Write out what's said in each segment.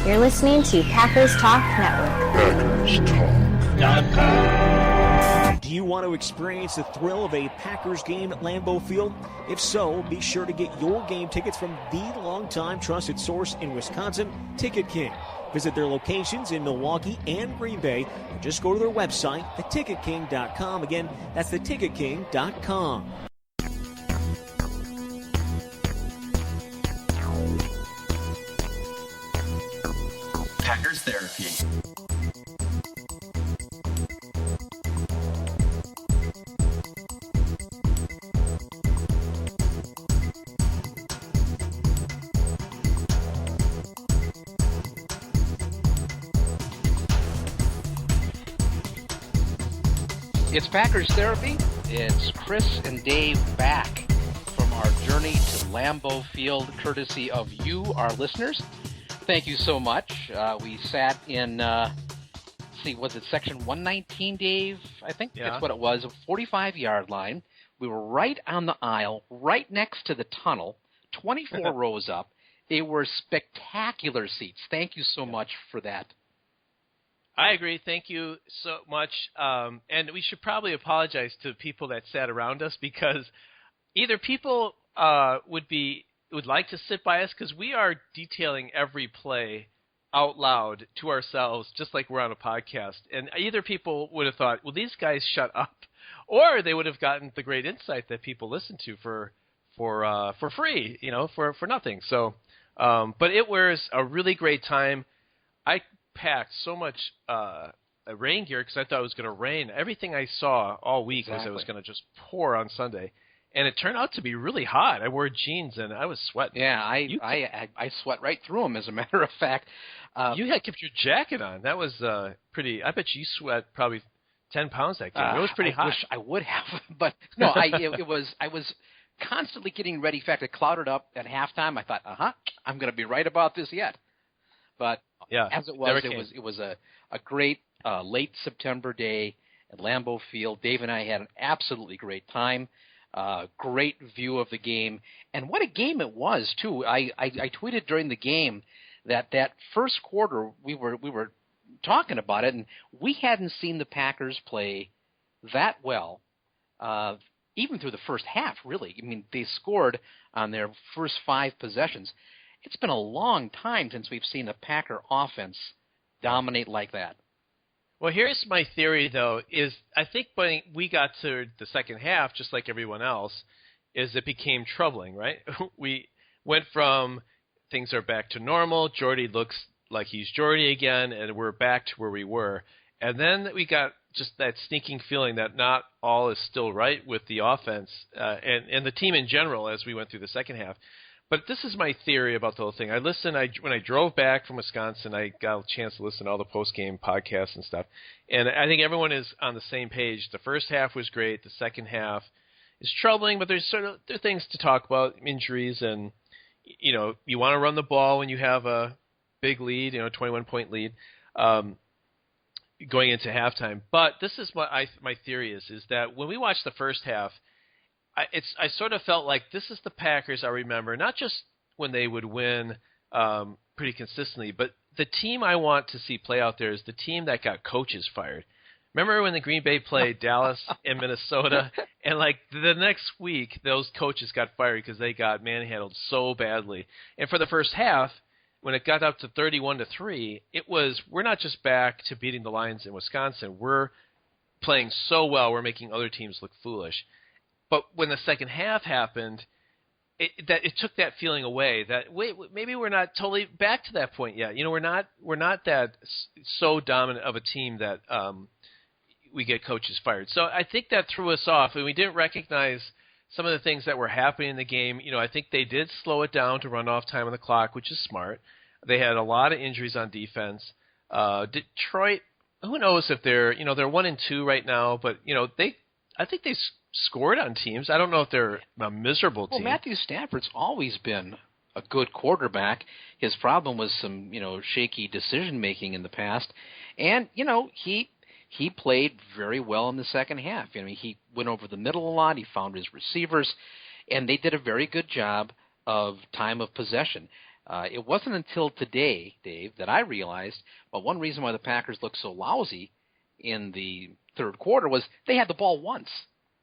You're listening to Packers Talk Network. Do you want to experience the thrill of a Packers game at Lambeau Field? If so, be sure to get your game tickets from the longtime trusted source in Wisconsin, Ticket King. Visit their locations in Milwaukee and Green Bay, or just go to their website, theticketking.com. Again, that's theticketking.com. Packers Therapy. It's Packers Therapy. It's Chris and Dave back from our journey to Lambeau Field, courtesy of you, our listeners. Thank you so much. We sat in, was it section 119, Dave? I think that's what it was, a 45-yard line. We were right on the aisle, right next to the tunnel, 24 rows up. They were spectacular seats. Thank you so much for that. I agree. Thank you so much. And we should probably apologize to people that sat around us, because either people would like to sit by us, because we are detailing every play out loud to ourselves, just like we're on a podcast. And either people would have thought, well, these guys shut up, or they would have gotten the great insight that people listen to for free, for nothing. So, but it was a really great time. I packed so much rain gear because I thought it was going to rain. Everything I saw all week was it was going to just pour on Sunday. And it turned out to be really hot. I wore jeans and I was sweating. Yeah, I sweat right through them, as a matter of fact. You had kept your jacket on. That was pretty. I bet you sweat probably 10 pounds that game. It was pretty hot. I wish I would have, but no, I was constantly getting ready. In fact, it clouded up at halftime. I thought, I'm going to be right about this yet. But as it was a great late September day at Lambeau Field. Dave and I had an absolutely great time. Great view of the game, and what a game it was too. I tweeted during the game that first quarter we were talking about it, and we hadn't seen the Packers play that well, even through the first half. Really, I mean, they scored on their first 5 possessions. It's been a long time since we've seen a Packer offense dominate like that. Well, here's my theory, though, is I think when we got to the second half, just like everyone else, is it became troubling, right? We went from things are back to normal, Jordy looks like he's Jordy again, and we're back to where we were. And then we got just that sneaking feeling that not all is still right with the offense and the team in general as we went through the second half. But this is my theory about the whole thing. When I drove back from Wisconsin, I got a chance to listen to all the post-game podcasts and stuff. And I think everyone is on the same page. The first half was great. The second half is troubling, but there are things to talk about, injuries, and you want to run the ball when you have a big lead, 21-point lead, going into halftime. But this is what my theory is that when we watched the first half, I sort of felt like this is the Packers I remember, not just when they would win pretty consistently, but the team I want to see play out there is the team that got coaches fired. Remember when the Green Bay played Dallas and Minnesota, and like the next week those coaches got fired because they got manhandled so badly. And for the first half, when it got up to 31-3, we're not just back to beating the Lions in Wisconsin. We're playing so well, we're making other teams look foolish. But when the second half happened, it took that feeling away. That maybe we're not totally back to that point yet. We're not that so dominant of a team that we get coaches fired. So I think that threw us off, and we didn't recognize some of the things that were happening in the game. I think they did slow it down to run off time on the clock, which is smart. They had a lot of injuries on defense. Detroit, who knows if they're 1-2 right now, but I think they scored on teams. I don't know if they're a miserable team. Well, Matthew Stafford's always been a good quarterback. His problem was some, shaky decision-making in the past. And, he played very well in the second half. He went over the middle a lot. He found his receivers. And they did a very good job of time of possession. It wasn't until today, Dave, that I realized, well, one reason why the Packers looked so lousy in the third quarter was they had the ball once.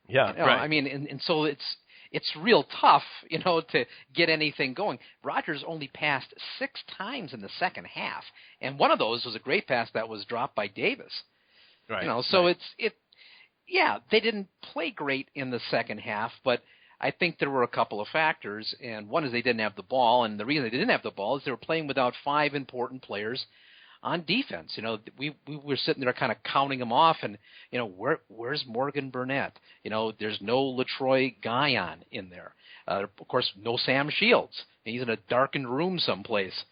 Yeah, right. I mean, and so it's real tough, to get anything going. Rodgers only passed 6 times in the second half, and one of those was a great pass that was dropped by Davis. Right. So right. they didn't play great in the second half, but I think there were a couple of factors, and one is they didn't have the ball, and the reason they didn't have the ball is they were playing without 5 important players on defense. We were sitting there kind of counting them off, and where's Morgan Burnett? There's no LaTroy Guion in there. Of course, no Sam Shields. He's in a darkened room someplace.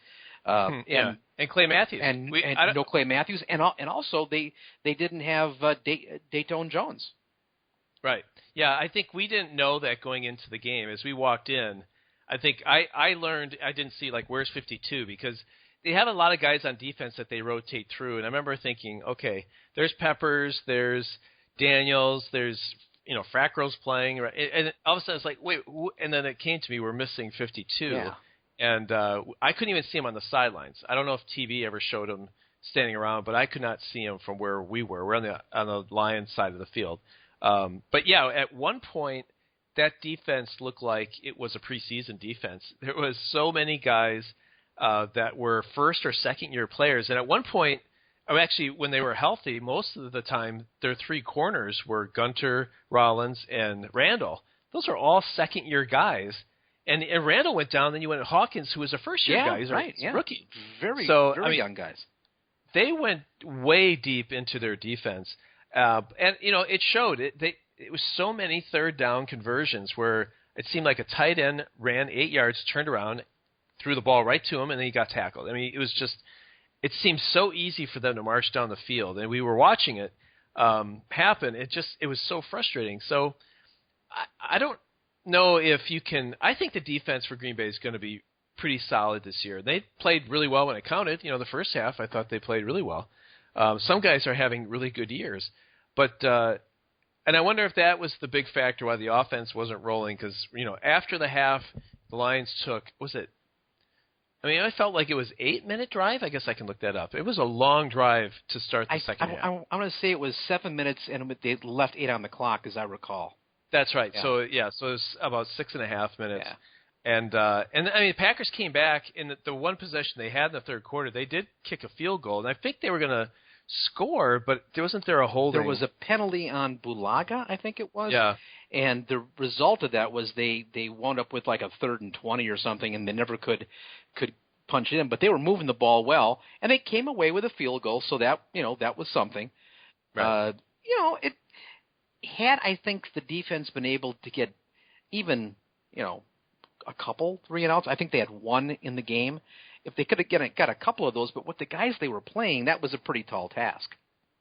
And Clay Matthews, and no Clay Matthews, and also they didn't have Dayton Jones. Right. Yeah, I think we didn't know that going into the game. As we walked in, I think I learned I didn't see where's 52 because they have a lot of guys on defense that they rotate through. And I remember thinking, okay, there's Peppers, there's Daniels, there's Frackrow's playing, right? And all of a sudden it's like, wait, and then it came to me, we're missing 52. Yeah. And I couldn't even see him on the sidelines. I don't know if TV ever showed him standing around, but I could not see him from where we were. We're on the Lions side of the field. But yeah, at one point, that defense looked like it was a preseason defense. There was so many guys that were first or second year players, and at one point, actually, when they were healthy, most of the time, their 3 corners were Gunter, Rollins, and Randall. Those are all second year guys. And Randall went down, then you went to Hawkins, who was a first year guy. He's a rookie. Very young guys. They went way deep into their defense. And it showed. It was so many third down conversions where it seemed like a tight end ran 8 yards, turned around, threw the ball right to him, and then he got tackled. I mean, it seemed so easy for them to march down the field, and we were watching it happen. It was so frustrating. So I don't know if you can. I think the defense for Green Bay is going to be pretty solid this year. They played really well when it counted. The first half I thought they played really well. Some guys are having really good years, but and I wonder if that was the big factor why the offense wasn't rolling because after the half the Lions took I felt like it was 8-minute drive. I guess I can look that up. It was a long drive to start the second half. I'm going to say it was 7 minutes and they left 8 on the clock, as I recall. That's right. Yeah. So it was about 6.5 minutes. Yeah. And the Packers came back in the one possession they had in the third quarter. They did kick a field goal, and I think they were going to score, but wasn't there a holding? There was a penalty on Bulaga, I think it was. Yeah. And the result of that was they wound up with like a 3rd and 20 or something, and they never could punch it in. But they were moving the ball well, and they came away with a field goal, so that that was something. Right. It had, I think, the defense been able to get even a couple 3 and outs. I think they had 1 in the game. If they could have got a couple of those, but with the guys they were playing, that was a pretty tall task.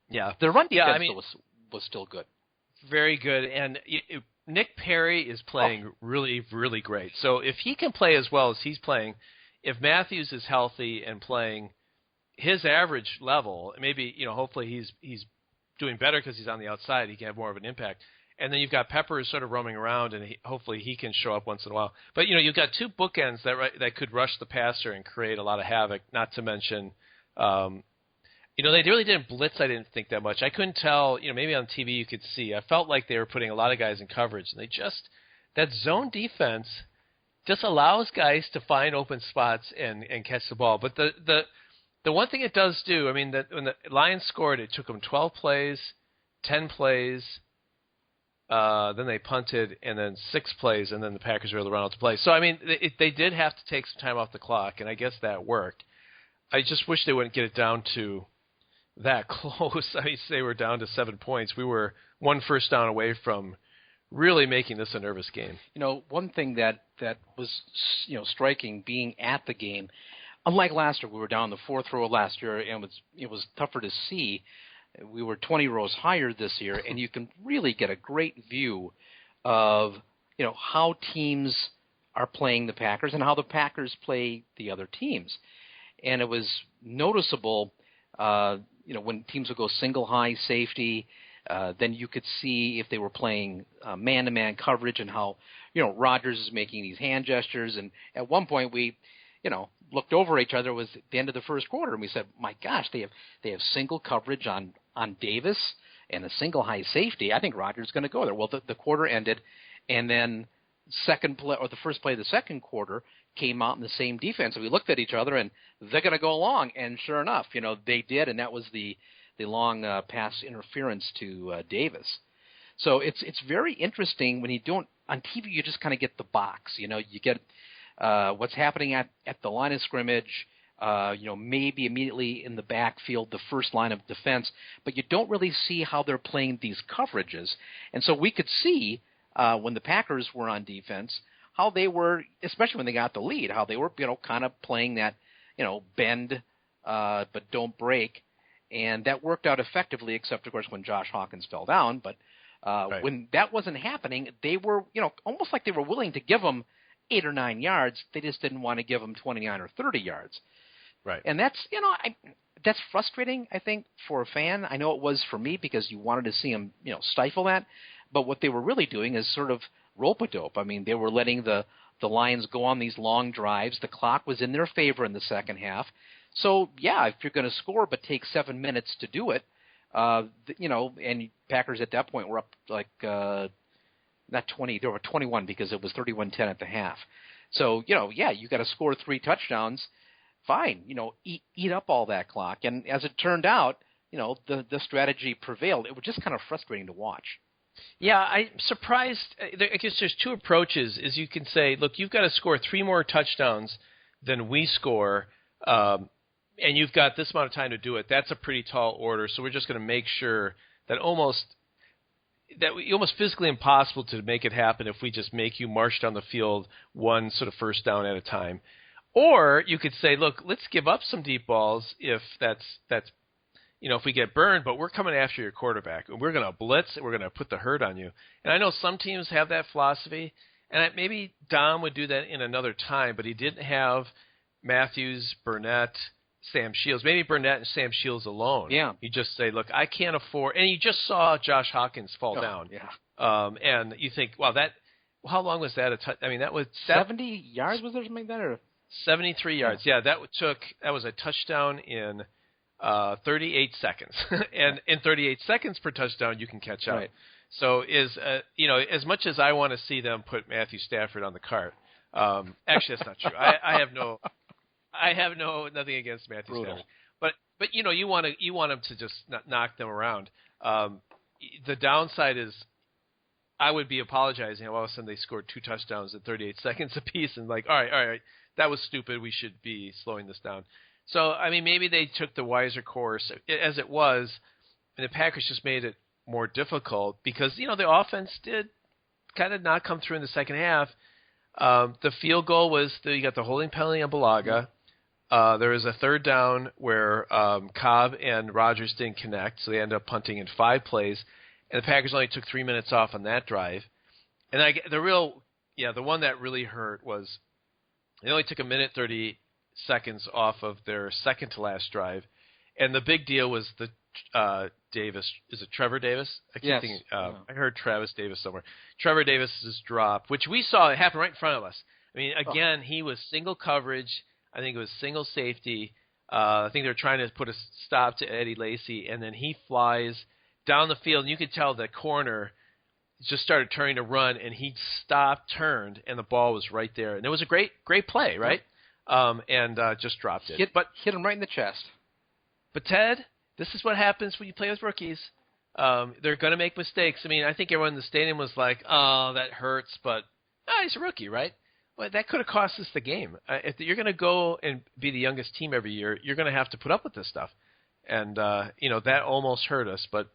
Yeah. The run defense was still good. Very good. And Nick Perry is playing really, really great. So if he can play as well as he's playing, if Matthews is healthy and playing his average level, maybe, hopefully he's doing better because he's on the outside. He can have more of an impact. And then you've got Peppers sort of roaming around, and hopefully he can show up once in a while. But, you've got 2 bookends that could rush the passer and create a lot of havoc, not to mention they really didn't blitz, I didn't think, that much. I couldn't tell, maybe on TV you could see. I felt like they were putting a lot of guys in coverage, and that zone defense just allows guys to find open spots and catch the ball. But the one thing it does do, that when the Lions scored, it took them 12 plays, 10 plays, then they punted, and then 6 plays, and then the Packers were able to run out to play. So, they did have to take some time off the clock, and I guess that worked. I just wish they wouldn't get it down to that close. They were down to 7 points. We were 1 first down away from really making this a nervous game. One thing that was striking being at the game, unlike last year, we were down the 4th row last year, and it was tougher to see. We were 20 rows higher this year, and you can really get a great view of how teams are playing the Packers and how the Packers play the other teams. And it was noticeable, when teams would go single high safety, then you could see if they were playing man-to-man coverage and how Rodgers is making these hand gestures. And at one point looked over at each other was the end of the first quarter, and we said, "My gosh, they have single coverage on Davis and a single high safety. I think Rodgers is going to go there." Well, the quarter ended, and then the first play of the second quarter came out in the same defense, and we looked at each other, and they're going to go long, and sure enough, they did, and that was the long pass interference to Davis. So it's very interesting when you don't on TV. You just kind of get the box. You get what's happening at the line of scrimmage. Maybe immediately in the backfield, the first line of defense, but you don't really see how they're playing these coverages. And so we could see when the Packers were on defense how they were, especially when they got the lead, how they were kind of playing that bend but don't break, and that worked out effectively, except of course when Josh Hawkins fell down. But right. When that wasn't happening, they were almost like they were willing to give them 8 or 9 yards. They just didn't want to give them 29 or 30 yards. Right. And that's that's frustrating, I think, for a fan. I know it was for me because you wanted to see them stifle that. But what they were really doing is sort of rope-a-dope. I mean, they were letting the Lions go on these long drives. The clock was in their favor in the second half. So, yeah, if you're going to score but take 7 minutes to do it, and Packers at that point were up like not 20, they were 21 because it was 31-10 at the half. So, you got to score 3 touchdowns. Fine, eat up all that clock. And as it turned out, the strategy prevailed. It was just kind of frustrating to watch. Yeah, I'm surprised. I guess there's 2 approaches. Is you can say, look, you've got to score 3 more touchdowns than we score, and you've got this amount of time to do it. That's a pretty tall order. So we're just going to make sure that almost physically impossible to make it happen if we just make you march down the field one sort of first down at a time. Or you could say, look, let's give up some deep balls if that's if we get burned, but we're coming after your quarterback. We're going to blitz, and we're going to put the hurt on you. And I know some teams have that philosophy, and maybe Dom would do that in another time, but he didn't have Matthews, Burnett, Sam Shields. Maybe Burnett and Sam Shields alone. Yeah. You just say, look, I can't afford – and you just saw Josh Hawkins fall down. Yeah. And you think, wow, how long was that? That was 70 yards, was there something like that? Or? 73 yards. Yeah, that was a touchdown in 38 seconds. And in 38 seconds per touchdown, you can catch up. Right. So as much as I want to see them put Matthew Stafford on the cart, actually that's not true. I have nothing against Matthew Stafford. But you want him to just knock them around. The downside is I would be apologizing if all of a sudden they scored 2 touchdowns in 38 seconds apiece and like, all right, that was stupid. We should be slowing this down. So, maybe they took the wiser course as it was, and the Packers just made it more difficult because, the offense did kind of not come through in the second half. The field goal was you got the holding penalty on Bulaga. There was a third down where Cobb and Rodgers didn't connect, so they ended up punting in 5 plays, and the Packers only took 3 minutes off on that drive. And the one that really hurt was they only took 1:30 seconds off of their second to last drive, and the big deal was the Davis. Is it Trevor Davis? I keep thinking. I heard Travis Davis somewhere. Trevor Davis's drop, which we saw happen right in front of us. Again, he was single coverage. I think it was single safety. I think they were trying to put a stop to Eddie Lacy, and then he flies down the field, and you could tell the corner just started turning to run, and he stopped, turned, and the ball was right there. And it was a great play, right? And just dropped it. Hit him right in the chest. But Ted, this is what happens when you play with rookies. They're going to make mistakes. I think everyone in the stadium was like, oh, that hurts, but he's a rookie, right? Well, that could have cost us the game. If you're going to go and be the youngest team every year, you're going to have to put up with this stuff. And, that almost hurt us. But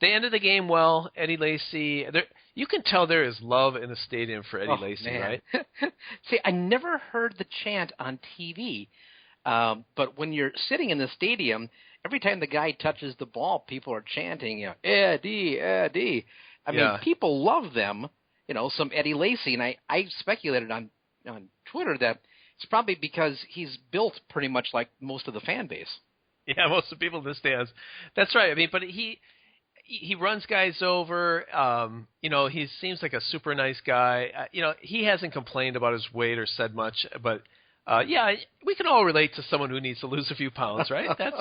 they ended the game well. Eddie Lacy, you can tell there is love in the stadium for Eddie Lacy, man. right? See, I never heard the chant on TV, but when you're sitting in the stadium, every time the guy touches the ball, people are chanting, Eddie, Eddie. People love them, some Eddie Lacy, and I speculated on Twitter that it's probably because he's built pretty much like most of the fan base. Yeah, most of the people in the stands. That's right. But he runs guys over. He seems like a super nice guy. He hasn't complained about his weight or said much, but we can all relate to someone who needs to lose a few pounds, right? That's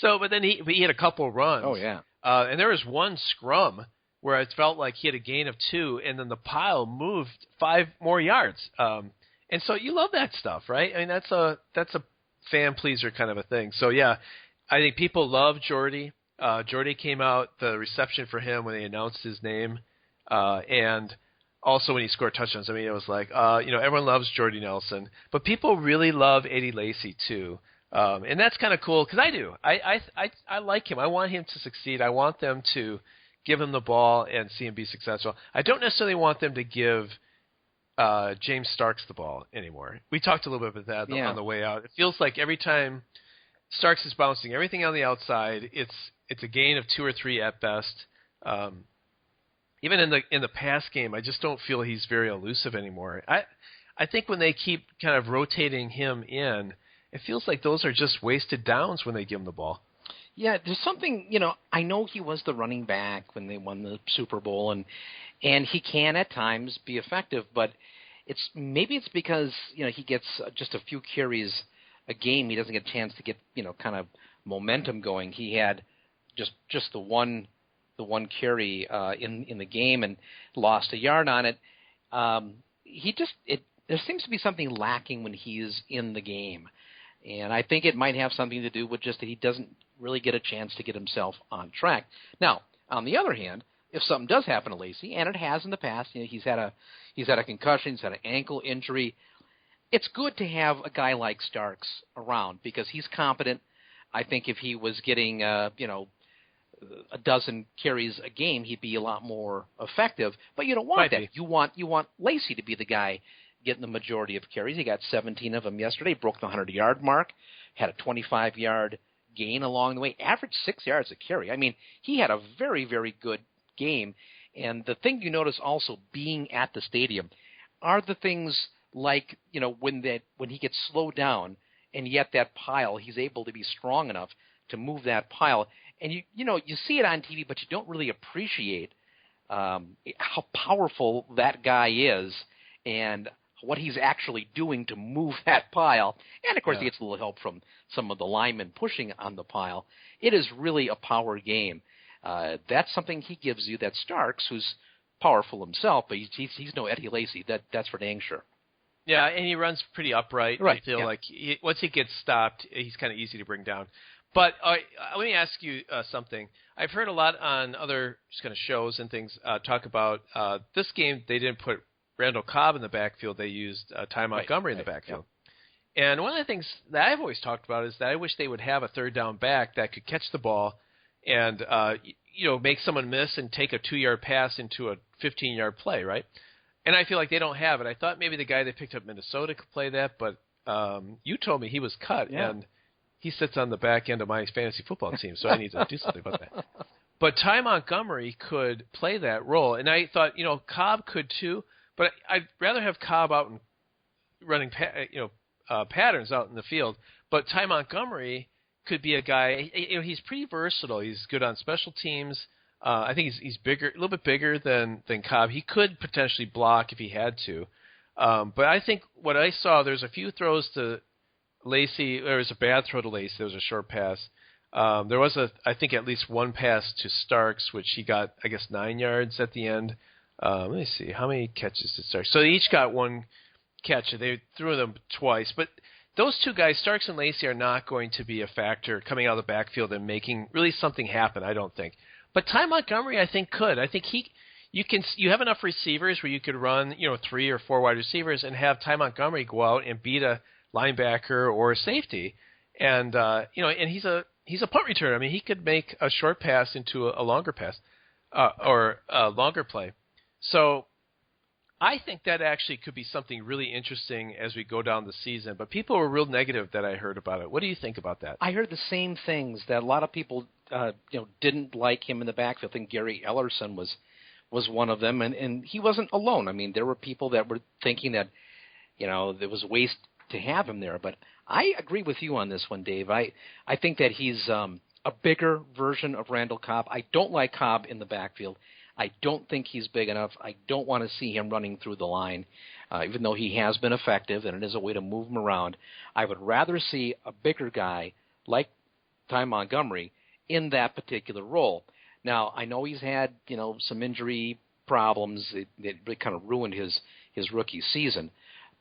but then he had a couple runs. Oh, yeah. And there was one scrum where it felt like he had a gain of 2, and then the pile moved 5 more yards. And so you love that stuff, right? I mean, that's a fan pleaser kind of a thing. So yeah, I think people love Jordy. Jordy came out, the reception for him when they announced his name, and also when he scored touchdowns. I mean, it was like, everyone loves Jordy Nelson, but people really love Eddie Lacy too. And that's kind of cool because I do. I like him. I want him to succeed. I want them to give him the ball and see him be successful. I don't necessarily want them to give James Starks the ball anymore. We talked a little bit about that on the way out. It feels like every time Starks is bouncing everything on the outside, it's a gain of 2 or 3 at best. Even in the pass game, I just don't feel he's very elusive anymore. I think when they keep kind of rotating him in, it feels like those are just wasted downs when they give him the ball. Yeah, there's something, I know he was the running back when they won the Super Bowl, and he can at times be effective, but maybe it's because, he gets just a few carries a game. He doesn't get a chance to get, kind of momentum going. He had just the one carry in the game and lost a yard on it. There seems to be something lacking when he's in the game. And I think it might have something to do with just that he doesn't really get a chance to get himself on track. Now, on the other hand, if something does happen to Lacy, and it has in the past, he's had a concussion, he's had an ankle injury, it's good to have a guy like Starks around because he's competent. I think if he was getting, a dozen carries a game, he'd be a lot more effective. But you don't want that. You want Lacy to be the guy getting the majority of carries. He got 17 of them yesterday, broke the 100-yard mark, had a 25-yard gain along the way, averaged 6 yards a carry. I mean, he had a very, very good game. And the thing you notice also being at the stadium are the things like, when he gets slowed down and yet that pile, he's able to be strong enough to move that pile. And you see it on TV, but you don't really appreciate how powerful that guy is and what he's actually doing to move that pile. And, of course, he gets a little help from some of the linemen pushing on the pile. It is really a power game. That's something he gives you that Starks, who's powerful himself, but he's no Eddie Lacy. That's for dang sure. Yeah, and he runs pretty upright. Right. I feel like once he gets stopped, he's kind of easy to bring down. But let me ask you something. I've heard a lot on other kind of shows and things talk about this game. They didn't put Randall Cobb in the backfield. They used Ty Montgomery in the backfield. Yeah. And one of the things that I've always talked about is that I wish they would have a third down back that could catch the ball and make someone miss and take a 2-yard pass into a 15-yard play, right? And I feel like they don't have it. I thought maybe the guy they picked up Minnesota could play that, but you told me he was cut, and he sits on the back end of my fantasy football team, so I need to do something about that. But Ty Montgomery could play that role, and I thought, Cobb could too, but I'd rather have Cobb out and running, patterns out in the field. But Ty Montgomery could be a guy. He's pretty versatile. He's good on special teams. I think he's bigger, a little bit bigger than Cobb. He could potentially block if he had to. But I think what I saw, there's a few throws to Lacy. There was a bad throw to Lacy. There was a short pass. There was I think at least one pass to Starks, which he got, I guess, 9 yards at the end. Let me see. How many catches did Starks? So they each got one catch. They threw them twice. But those two guys, Starks and Lacy, are not going to be a factor coming out of the backfield and making really something happen, I don't think. But Ty Montgomery, I think, could. I think you have enough receivers where you could run, 3 or 4 wide receivers and have Ty Montgomery go out and beat a linebacker or a safety. And, and he's a punt returner. I mean, he could make a short pass into a longer pass or a longer play. So I think that actually could be something really interesting as we go down the season. But people were real negative that I heard about it. What do you think about that? I heard the same things, that a lot of people didn't like him in the backfield. I think Gary Ellerson was one of them, and he wasn't alone. I mean, there were people that were thinking that, there was a waste to have him there. But I agree with you on this one, Dave. I think that he's a bigger version of Randall Cobb. I don't like Cobb in the backfield. I don't think he's big enough. I don't want to see him running through the line, even though he has been effective and it is a way to move him around. I would rather see a bigger guy like Ty Montgomery in that particular role. Now, I know he's had, some injury problems. It really kind of ruined his rookie season.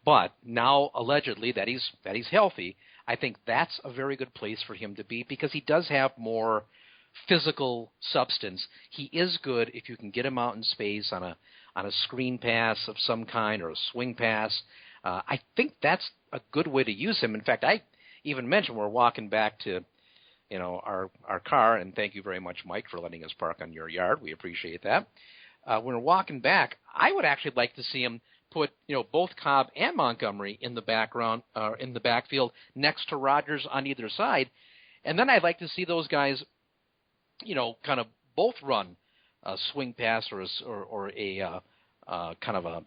But now, allegedly, that he's healthy, I think that's a very good place for him to be because he does have more physical substance. He is good if you can get him out in space on a screen pass of some kind or a swing pass. I think that's a good way to use him. In fact, I even mentioned we're walking back to our car, and thank you very much, Mike, for letting us park on your yard. We appreciate that. When we're walking back, I would actually like to see him put both Cobb and Montgomery in the backfield next to Rodgers on either side, and then I'd like to see those guys, kind of both run a swing pass or a kind of a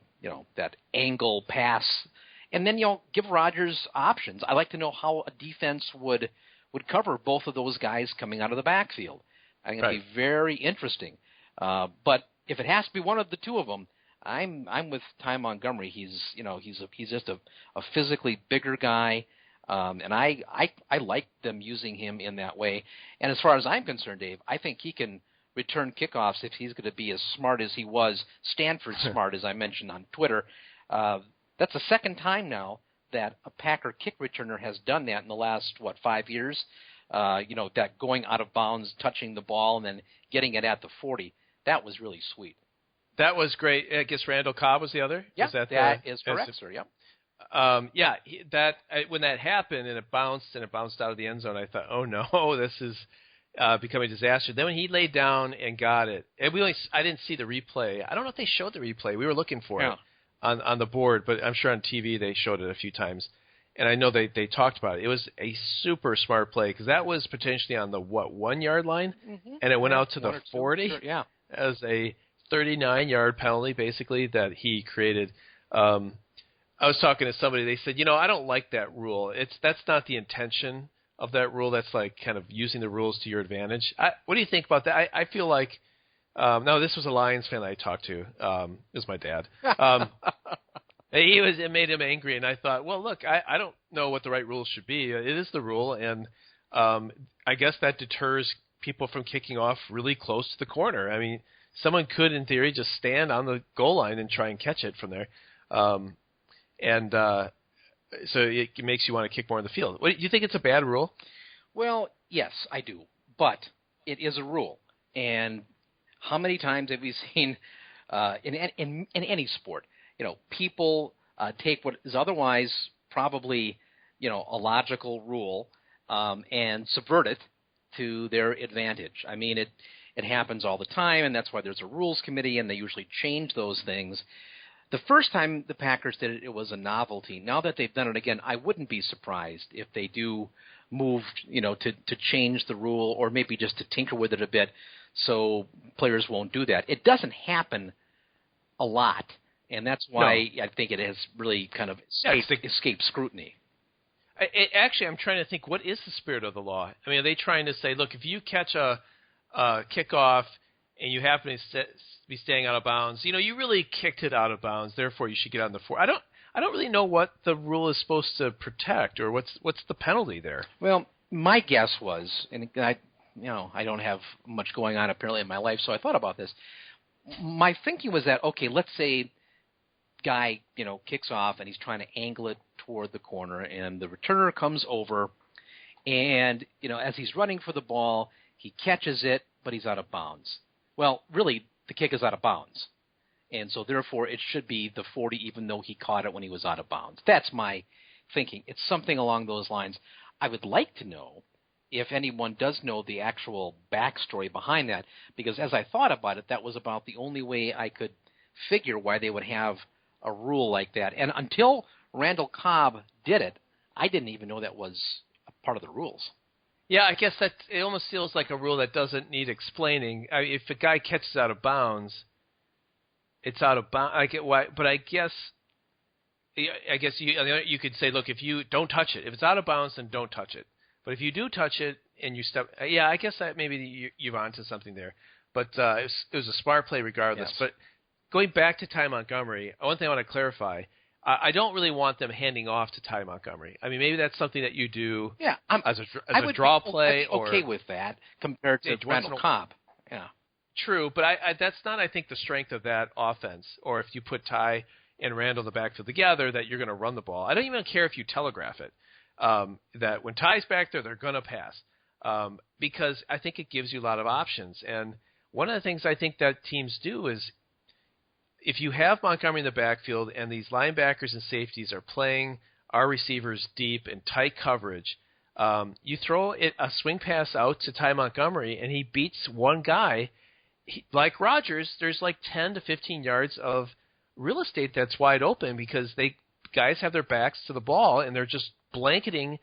that angle pass, and then give Rodgers options. I like to know how a defense would cover both of those guys coming out of the backfield. I think it'd be very interesting. But if it has to be one of the two of them, I'm with Ty Montgomery. He's just a physically bigger guy, and I like them using him in that way. And as far as I'm concerned, Dave, I think he can return kickoffs if he's going to be as smart as he was Stanford smart, as I mentioned on Twitter. That's the second time now that a Packer kick returner has done that in the last 5 years. That going out of bounds, touching the ball, and then getting it at the 40. That was really sweet. That was great. I guess Randall Cobb was the other? Yeah, that is correct, sir. Yeah. When that happened and it bounced out of the end zone, I thought, oh no, this is becoming a disaster. Then when he laid down and got it, and I didn't see the replay. I don't know if they showed the replay. We were looking for it on the board, but I'm sure on TV they showed it a few times. And I know they talked about it. It was a super smart play because that was potentially on the 1 yard line, and it went out to the 40. Sure, yeah, as a 39-yard penalty, basically, that he created. I was talking to somebody. They said, I don't like that rule. That's not the intention of that rule. That's like kind of using the rules to your advantage. What do you think about that? I feel like no, this was a Lions fan I talked to. It was my dad. It made him angry, and I thought, well, look, I don't know what the right rules should be. It is the rule, and I guess that deters people from kicking off really close to the corner. I mean, someone could, in theory, just stand on the goal line and try and catch it from there. So it makes you want to kick more in the field. Do you think it's a bad rule? Well, yes, I do. But it is a rule. And how many times have we seen in any sport, people take what is otherwise probably, a logical rule and subvert it to their advantage. I mean, it happens all the time, and that's why there's a rules committee, and they usually change those things. The first time the Packers did it, it was a novelty. Now that they've done it again, I wouldn't be surprised if they do move, to change the rule or maybe just to tinker with it a bit so players won't do that. It doesn't happen a lot, and that's why I think it has really kind of escaped scrutiny. Actually, I'm trying to think, what is the spirit of the law? I mean, are they trying to say, look, if you catch a kickoff and you happen to be staying out of bounds, you really kicked it out of bounds, therefore you should get on the 4. I don't really know what the rule is supposed to protect or what's the penalty there. Well, my guess was, and I don't have much going on apparently in my life, so I thought about this. My thinking was that, okay, let's say guy, kicks off and he's trying to angle it toward the corner, and the returner comes over, and, as he's running for the ball, he catches it, but he's out of bounds. Well, really, the kick is out of bounds. And so, therefore, it should be the 40, even though he caught it when he was out of bounds. That's my thinking. It's something along those lines. I would like to know if anyone does know the actual backstory behind that, because as I thought about it, that was about the only way I could figure why they would have a rule like that. And until Randall Cobb did it, I didn't even know that was a part of the rules. Yeah, I guess that it almost feels like a rule that doesn't need explaining. If a guy catches out of bounds, it's out of bounds. I get why, but I guess you could say, look, if you don't touch it, if it's out of bounds, then don't touch it. But if you do touch it and you step, I guess that maybe you're onto something there. But it was a smart play regardless. Yes. But going back to Ty Montgomery, one thing I want to clarify, I don't really want them handing off to Ty Montgomery. I mean, maybe that's something that you do as a draw play. I'd be okay with that compared to Randall Cobb. Yeah. True, but that's not, I think, the strength of that offense. Or if you put Ty and Randall in the backfield together, that you're going to run the ball. I don't even care if you telegraph it, that when Ty's back there, they're going to pass. Because I think it gives you a lot of options. And one of the things I think that teams do is if you have Montgomery in the backfield and these linebackers and safeties are playing our receivers deep in tight coverage, you throw a swing pass out to Ty Montgomery and he beats one guy. Like Rodgers, there's like 10 to 15 yards of real estate that's wide open because guys have their backs to the ball and they're just blanketing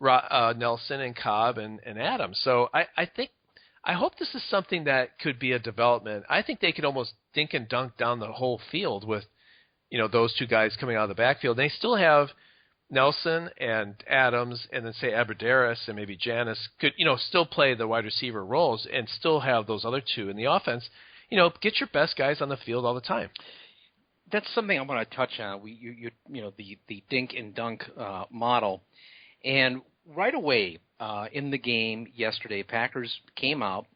Nelson and Cobb and Adams. So I hope this is something that could be a development. I think they could almost dink and dunk down the whole field with, those two guys coming out of the backfield. They still have Nelson and Adams, and then say Abbrederis and maybe Janis could, still play the wide receiver roles and still have those other two in the offense. Get your best guys on the field all the time. That's something I want to touch on. The dink and dunk model, and right away in the game yesterday, Packers came out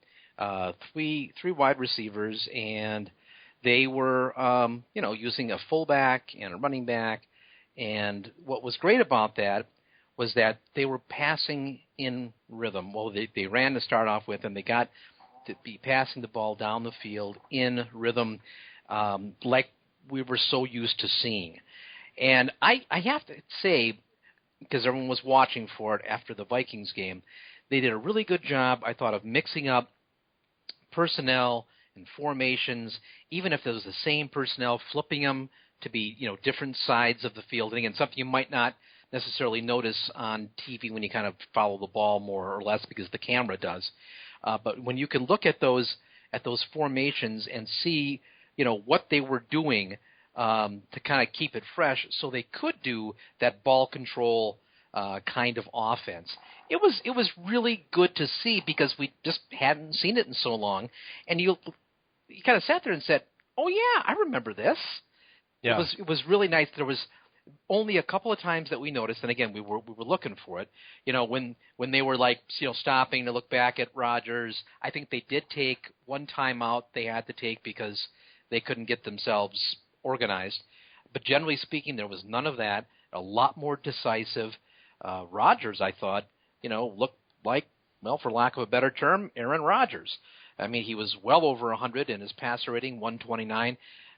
three wide receivers, and they were using a fullback and a running back. And what was great about that was that they were passing in rhythm. Well, they ran to start off with, and they got to be passing the ball down the field in rhythm like we were so used to seeing. And I have to say, because everyone was watching for it after the Vikings game, they did a really good job, I thought, of mixing up personnel and formations, even if it was the same personnel, flipping them to be, different sides of the field. And again, something you might not necessarily notice on TV when you kind of follow the ball more or less because the camera does. But when you can look at those formations and see, what they were doing to kind of keep it fresh, so they could do that ball control kind of offense. It was really good to see because we just hadn't seen it in so long, and you kind of sat there and said, "Oh yeah, I remember this." Yeah. It was really nice. There was only a couple of times that we noticed, and again we were looking for it. When they were stopping to look back at Rodgers, I think they did take one timeout they had to take because they couldn't get themselves organized. But generally speaking, there was none of that. A lot more decisive. Rodgers, I thought, looked like, well, for lack of a better term, Aaron Rodgers. I mean, he was well over 100 in his passer rating, 129.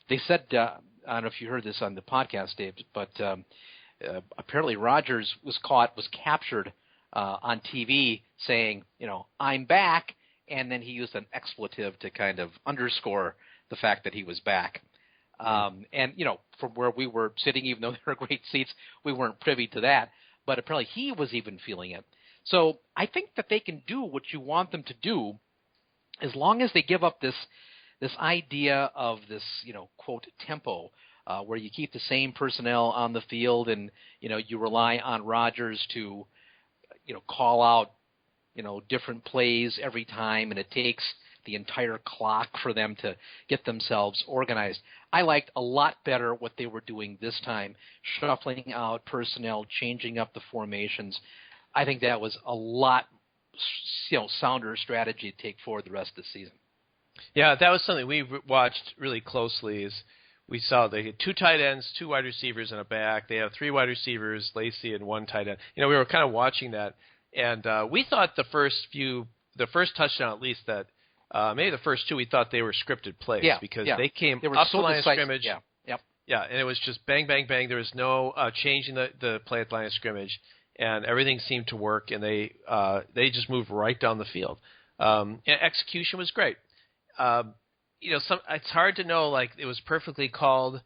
They said, I don't know if you heard this on the podcast, Dave, but apparently Rodgers was captured on TV saying, "I'm back," and then he used an expletive to kind of underscore the fact that he was back. And, from where we were sitting, even though there were great seats, we weren't privy to that. But apparently he was even feeling it. So I think that they can do what you want them to do as long as they give up this idea of this, quote, tempo, where you keep the same personnel on the field and, you rely on Rodgers to, call out, different plays every time, and it takes the entire clock for them to get themselves organized. I liked a lot better what they were doing this time, shuffling out personnel, changing up the formations. I think that was a lot, sounder strategy to take forward the rest of the season. Yeah, that was something we watched really closely. Is we saw they had two tight ends, two wide receivers, and a back. They have three wide receivers, Lacy, and one tight end. We were kind of watching that, and we thought the first touchdown at least that. Maybe the first two we thought they were scripted plays because they came up the line of scrimmage. Yeah, yep. Yeah, and it was just bang, bang, bang. There was no changing the play at the line of scrimmage, and everything seemed to work, and they just moved right down the field. And execution was great. It's hard to know, it was perfectly called,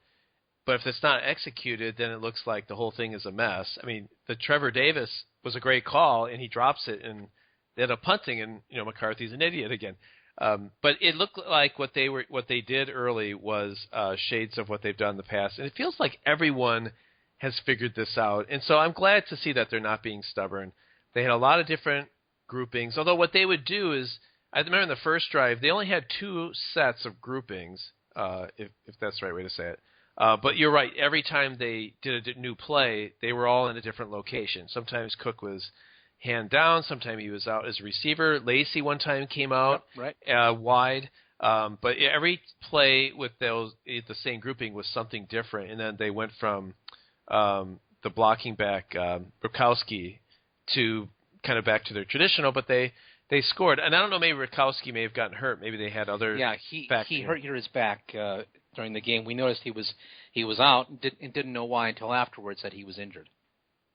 but if it's not executed, then it looks like the whole thing is a mess. I mean, the Trevor Davis was a great call, and he drops it, and they end up punting, and McCarthy's an idiot again. But it looked like what they did early was shades of what they've done in the past, and it feels like everyone has figured this out. And so I'm glad to see that they're not being stubborn. They had a lot of different groupings. Although what they would do is I remember in the first drive, they only had 2 sets of groupings, if that's the right way to say it. But you're right. Every time they did a new play, they were all in a different location. Sometimes Cook was hand down. Sometimes he was out as a receiver. Lacey one time came out wide. But every play with the same grouping was something different. And then they went from the blocking back, Rukowski, to kind of back to their traditional, but they scored. And I don't know, maybe Rukowski may have gotten hurt. Maybe they had other he hurt his back during the game. We noticed he was out and didn't know why until afterwards that he was injured.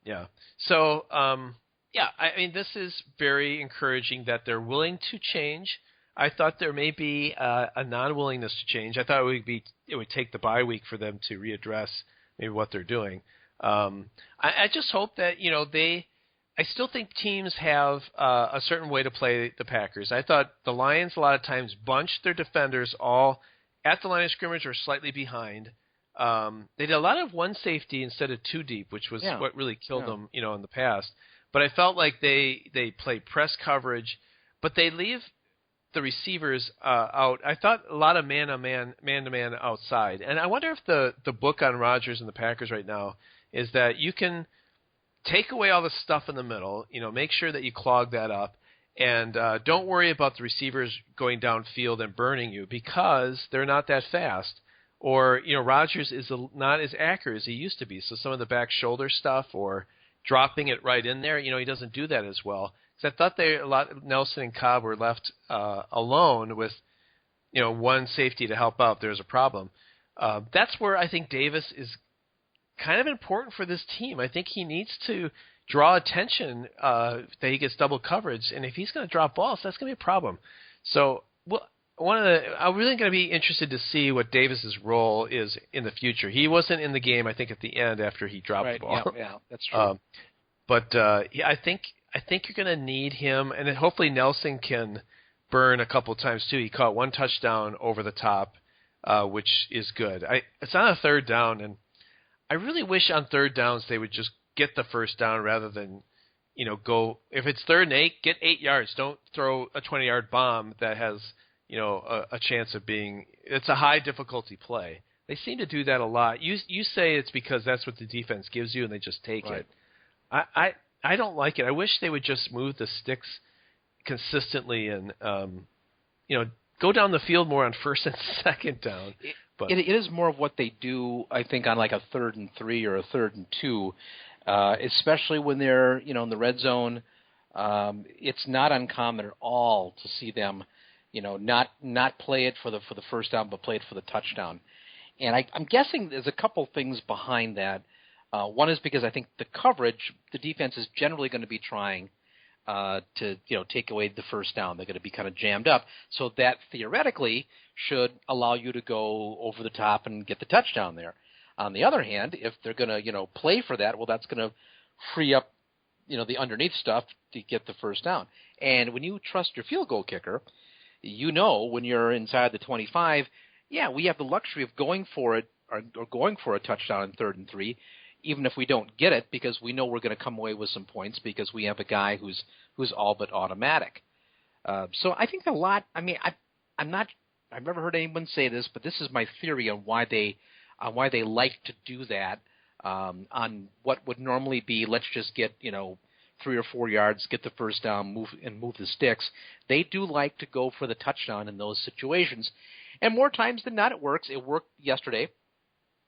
Yeah. So, I mean, this is very encouraging that they're willing to change. I thought there may be a non-willingness to change. I thought it would take the bye week for them to readdress maybe what they're doing. I just hope that, I still think teams have a certain way to play the Packers. I thought the Lions a lot of times bunched their defenders all at the line of scrimmage or slightly behind. They did a lot of one safety instead of 2 deep, which was what really killed them, in the past. But I felt like they play press coverage, but they leave the receivers out. I thought a lot of man-to-man outside. And I wonder if the book on Rodgers and the Packers right now is that you can take away all the stuff in the middle, make sure that you clog that up, and don't worry about the receivers going downfield and burning you because they're not that fast. Or, Rodgers is not as accurate as he used to be. So some of the back shoulder stuff or dropping it right in there, he doesn't do that as well. Because I thought Nelson and Cobb were left alone with, one safety to help out. There's a problem. That's where I think Davis is kind of important for this team. I think he needs to draw attention that he gets double coverage, and if he's going to drop balls, that's going to be a problem. So, I'm really going to be interested to see what Davis's role is in the future. He wasn't in the game, I think, at the end after he dropped the ball. Yeah, that's true. I think you're going to need him, and then hopefully Nelson can burn a couple times too. He caught 1 touchdown over the top, which is good. It's on a 3rd down, and I really wish on 3rd downs they would just get the first down rather than, go. If it's 3rd and 8, get 8 yards. Don't throw a 20-yard bomb that has, a chance of being. It's a high difficulty play. They seem to do that a lot. You say it's because that's what the defense gives you, and they just take it. I don't like it. I wish they would just move the sticks consistently and, go down the field more on 1st and 2nd down. But it is more of what they do, I think, on like a 3rd and 3 or a 3rd and 2, especially when they're, in the red zone. It's not uncommon at all to see them, not play it for the first down, but play it for the touchdown. And I'm guessing there's a couple things behind that. One is because I think the coverage, the defense is generally going to be trying to take away the first down. They're going to be kind of jammed up, so that theoretically should allow you to go over the top and get the touchdown there. On the other hand, if they're going to play for that, well, that's going to free up the underneath stuff to get the first down. And when you trust your field goal kicker, when you're inside the 25, we have the luxury of going for it or going for a touchdown in 3rd and 3. Even if we don't get it, because we know we're going to come away with some points because we have a guy who's all but automatic. So I think a lot. I mean, I've never heard anyone say this, but this is my theory on why they like to do that. On what would normally be, let's just get 3 or 4 yards, get the first down, move the sticks. They do like to go for the touchdown in those situations, and more times than not, it works. It worked yesterday.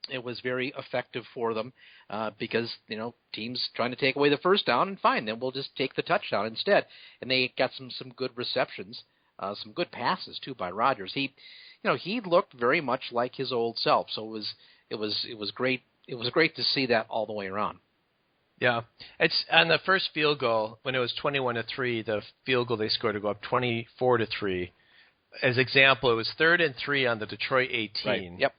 It was very effective for them because, teams trying to take away the first down, and fine, then we'll just take the touchdown instead. And they got some good receptions, some good passes too by Rodgers. He looked very much like his old self. So it was great. It was great to see that all the way around. Yeah, it's on the first field goal when it was 21-3. The field goal they scored to go up 24-3. As example, it was 3rd and 3 on the Detroit 18. Right. Yep.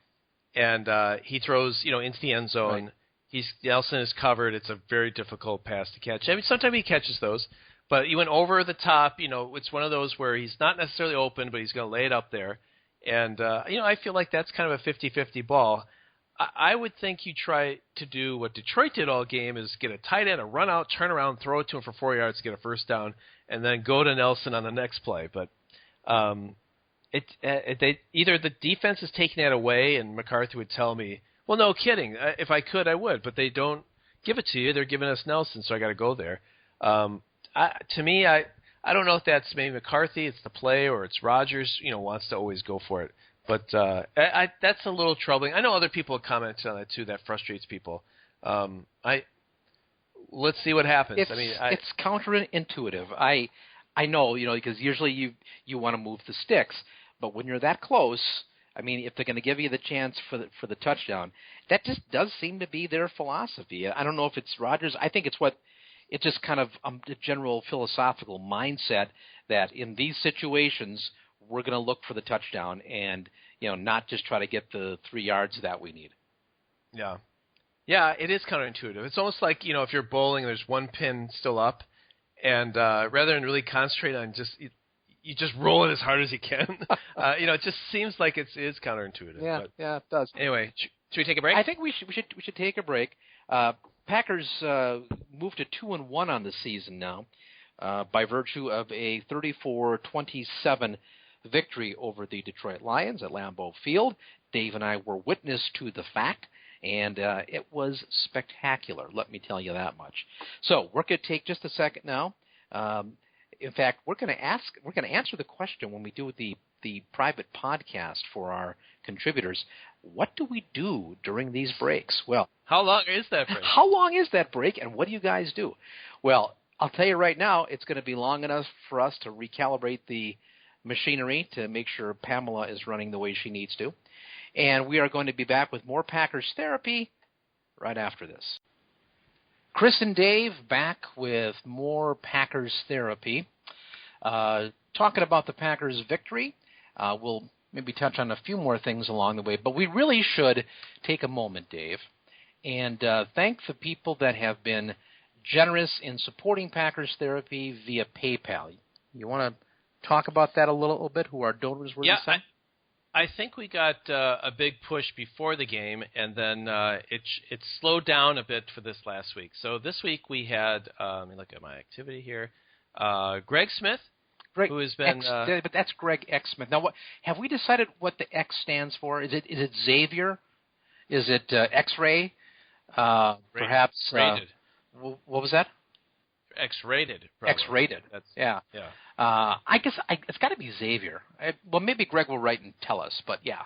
And he throws, into the end zone. Right. Nelson is covered. It's a very difficult pass to catch. I mean, sometimes he catches those, but he went over the top. It's one of those where he's not necessarily open, but he's going to lay it up there. And, I feel like that's kind of a 50-50 ball. I would think you try to do what Detroit did all game is get a tight end, a run out, turn around, throw it to him for 4 yards to get a first down, and then go to Nelson on the next play. But They either the defense is taking that away, and McCarthy would tell me, "Well, no kidding. If I could, I would." But they don't give it to you. They're giving us Nelson, so I got to go there. To me, I don't know if that's maybe McCarthy, it's the play, or it's Rodgers. Wants to always go for it. But that's a little troubling. I know other people have commented on that too. That frustrates people. Let's see what happens. It's counterintuitive. I know, because usually you want to move the sticks, but when you're that close, if they're going to give you the chance for the touchdown, that just does seem to be their philosophy. I don't know if it's Rodgers. I think it's just kind of the general philosophical mindset that in these situations we're going to look for the touchdown and not just try to get the 3 yards that we need. Yeah. Yeah, it is counterintuitive. It's almost like, if you're bowling, there's one pin still up, and rather than really concentrate on you just roll it as hard as you can. It just seems like it is counterintuitive. Yeah, it does. Anyway, should we take a break? I think we should take a break. Packers moved to 2-1 on the season now by virtue of a 34-27 victory over the Detroit Lions at Lambeau Field. Dave and I were witness to the fact, and it was spectacular, let me tell you that much. So we're going to take just a second now. In fact, we're going to answer the question when we do the private podcast for our contributors. What do we do during these breaks? Well, how long is that break? How long is that break, and what do you guys do? Well, I'll tell you right now, it's going to be long enough for us to recalibrate the machinery to make sure Pamela is running the way she needs to. And we are going to be back with more Packers Therapy right after this. Chris and Dave back with more Packers Therapy. Talking about the Packers' victory, we'll maybe touch on a few more things along the way, but we really should take a moment, Dave, and thank the people that have been generous in supporting Packers Therapy via PayPal. You want to talk about that a little bit, who our donors were this time? I think we got a big push before the game, and then it slowed down a bit for this last week. So this week we had, let me look at my activity here, Greg Smith, who has been... but that's Greg X. Smith. Now, have we decided what the X stands for? Is it Xavier? Is it X-ray? Perhaps... Rated. What was that? X-rated. Probably. X-rated. Yeah. I guess it's got to be Xavier. Well, maybe Greg will write and tell us, but yeah.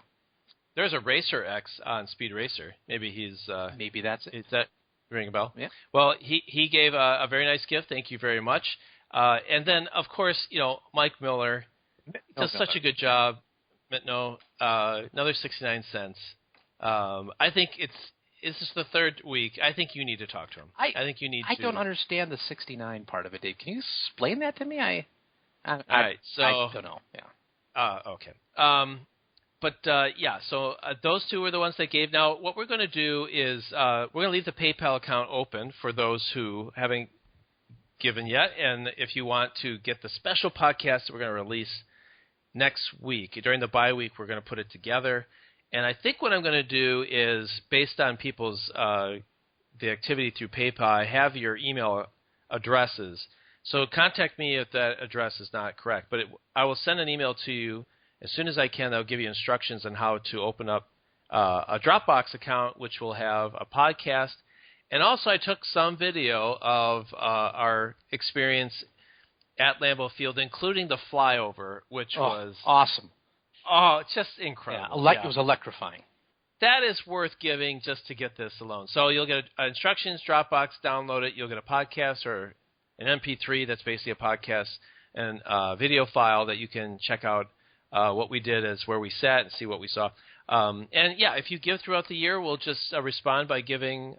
There's a Racer X on Speed Racer. Maybe he's... maybe that's it. Is that ring a bell? Yeah. Well, he gave a very nice gift. Thank you very much. And then, of course, Mike Miller does such a good job. Mitno, another 69 cents. I think this is the third week. I think you need to talk to him. I think you need to. I don't understand the 69 part of it, Dave. Can you explain that to me? All right. So I don't know. Yeah. Okay. So those two were the ones that gave. Now, what we're going to do is we're going to leave the PayPal account open for those who haven't given yet. And if you want to get the special podcast that we're going to release next week, during the bye week, we're going to put it together. And I think what I'm going to do is, based on people's the activity through PayPal, I have your email addresses. So contact me if that address is not correct. But I will send an email to you as soon as I can. I'll give you instructions on how to open up a Dropbox account, which will have a podcast. And also I took some video of our experience at Lambeau Field, including the flyover, which was awesome. Oh, just incredible. Yeah, it was electrifying. That is worth giving just to get this alone. So you'll get instructions, Dropbox, download it. You'll get a podcast or an MP3 that's basically a podcast and a video file that you can check out what we did as where we sat and see what we saw. If you give throughout the year, we'll just respond by giving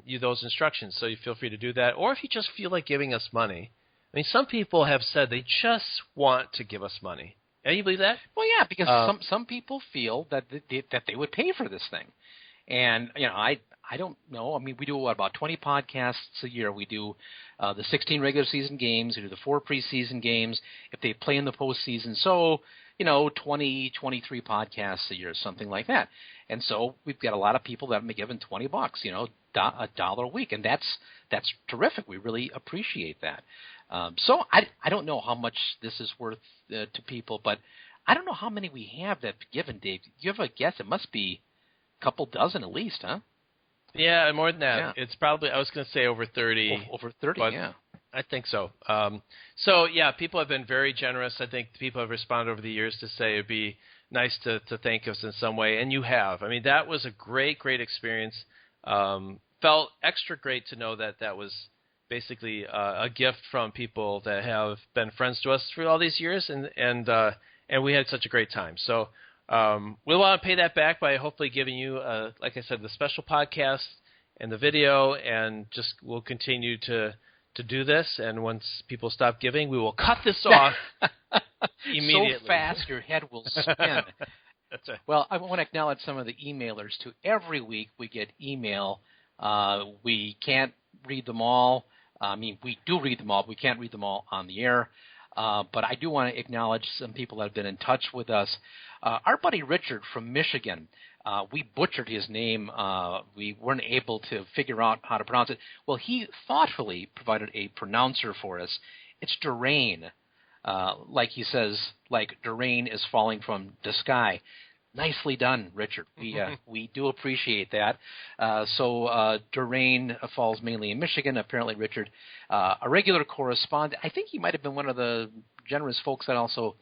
you those instructions. So you feel free to do that. Or if you just feel like giving us money. I mean, some people have said they just want to give us money. Yeah, you believe that? Well, yeah, because some people feel that they would pay for this thing, and I don't know. I mean, we do about 20 podcasts a year. We do the 16 regular season games. We do the 4 preseason games. If they play in the postseason, 20, 23 podcasts a year, something like that. And so we've got a lot of people that have been given $20, $1 a week, and that's terrific. We really appreciate that. So I don't know how much this is worth to people, but I don't know how many we have that given, Dave. Do you have a guess? It must be a couple dozen at least, huh? Yeah, more than that. Yeah. It's probably, I was going to say over 30. Over 30, yeah. I think so. So, yeah, people have been very generous. I think people have responded over the years to say it'd be nice to thank us in some way, and you have. I mean, that was a great, great experience. Felt extra great to know that was basically a gift from people that have been friends to us for all these years, and we had such a great time. So we'll want to pay that back by hopefully giving you, like I said, the special podcast and the video, and just we'll continue to do this. And once people stop giving, we will cut this off immediately. So fast your head will spin. That's right. Well, I want to acknowledge some of the emailers too. Every week we get email. We can't read them all. I mean, we do read them all. We can't read them all on the air. But I do want to acknowledge some people that have been in touch with us. Our buddy Richard from Michigan, we butchered his name. We weren't able to figure out how to pronounce it. Well, he thoughtfully provided a pronouncer for us. It's Durain. Like he says, like Durain is falling from the sky. Nicely done, Richard. We do appreciate that. So Durain falls mainly in Michigan. Apparently, Richard, a regular correspondent. I think he might have been one of the generous folks that also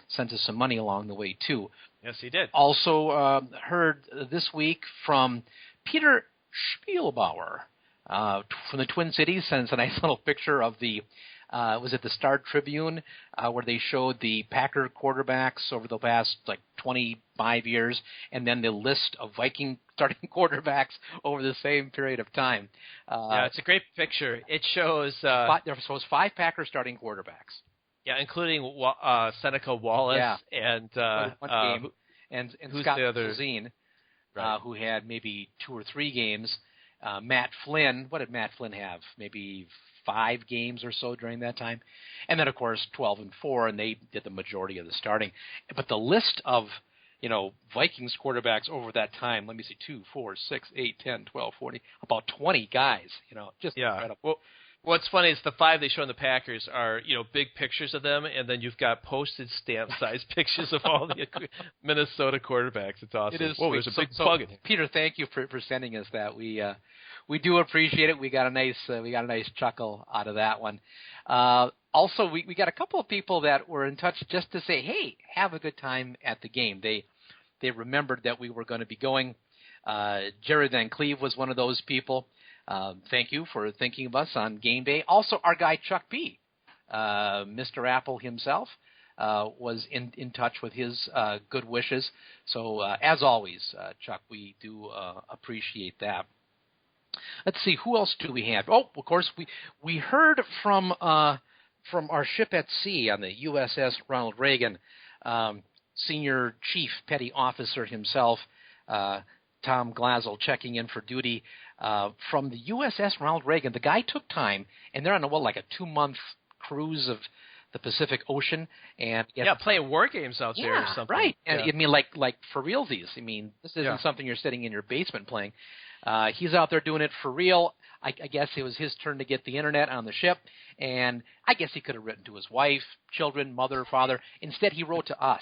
sent us some money along the way, too. Yes, he did. Also heard this week from Peter Spielbauer from the Twin Cities. Sends a nice little picture of the was it the Star Tribune, where they showed the Packer quarterbacks over the past, 25 years, and then the list of Viking starting quarterbacks over the same period of time. Yeah, it's a great picture. It shows... there was 5 Packer starting quarterbacks. Yeah, including Seneca Wallace and... one game. And Scott the other? Zine, Right. who had maybe 2 or 3 games. Matt Flynn, what did Matt Flynn have? Maybe 5 games or so during that time. And then, of course, 12-4, and they did the majority of the starting. But the list of, Vikings quarterbacks over that time, let me see, 2, 4, 6, 8, 10, 12, 14, about 20 guys, just incredible. Well, what's funny is the 5 they show in the Packers are, big pictures of them, and then you've got postage stamp-sized pictures of all the Minnesota quarterbacks. It's awesome. It is. Whoa, there's a big bug in here. Peter, thank you for sending us that. We do appreciate it. We got a nice chuckle out of that one. Also, we got a couple of people that were in touch just to say, hey, have a good time at the game. They remembered that we were going to be going. Jared Van Cleve was one of those people. Thank you for thinking of us on game day. Also, our guy Chuck B, Mr. Apple himself, was in touch with his good wishes. So, as always, Chuck, we do appreciate that. Let's see, who else do we have? Oh, of course, we heard from our ship at sea on the USS Ronald Reagan, Senior Chief Petty Officer himself, Tom Glazel, checking in for duty from the USS Ronald Reagan. The guy took time, and they're on a 2-month cruise of the Pacific Ocean, and playing war games out there or something. Right. And yeah. I mean, like for realsies. I mean, this isn't something you're sitting in your basement playing. He's out there doing it for real. I guess it was his turn to get the internet on the ship, and I guess he could have written to his wife, children, mother, father. Instead, he wrote to us.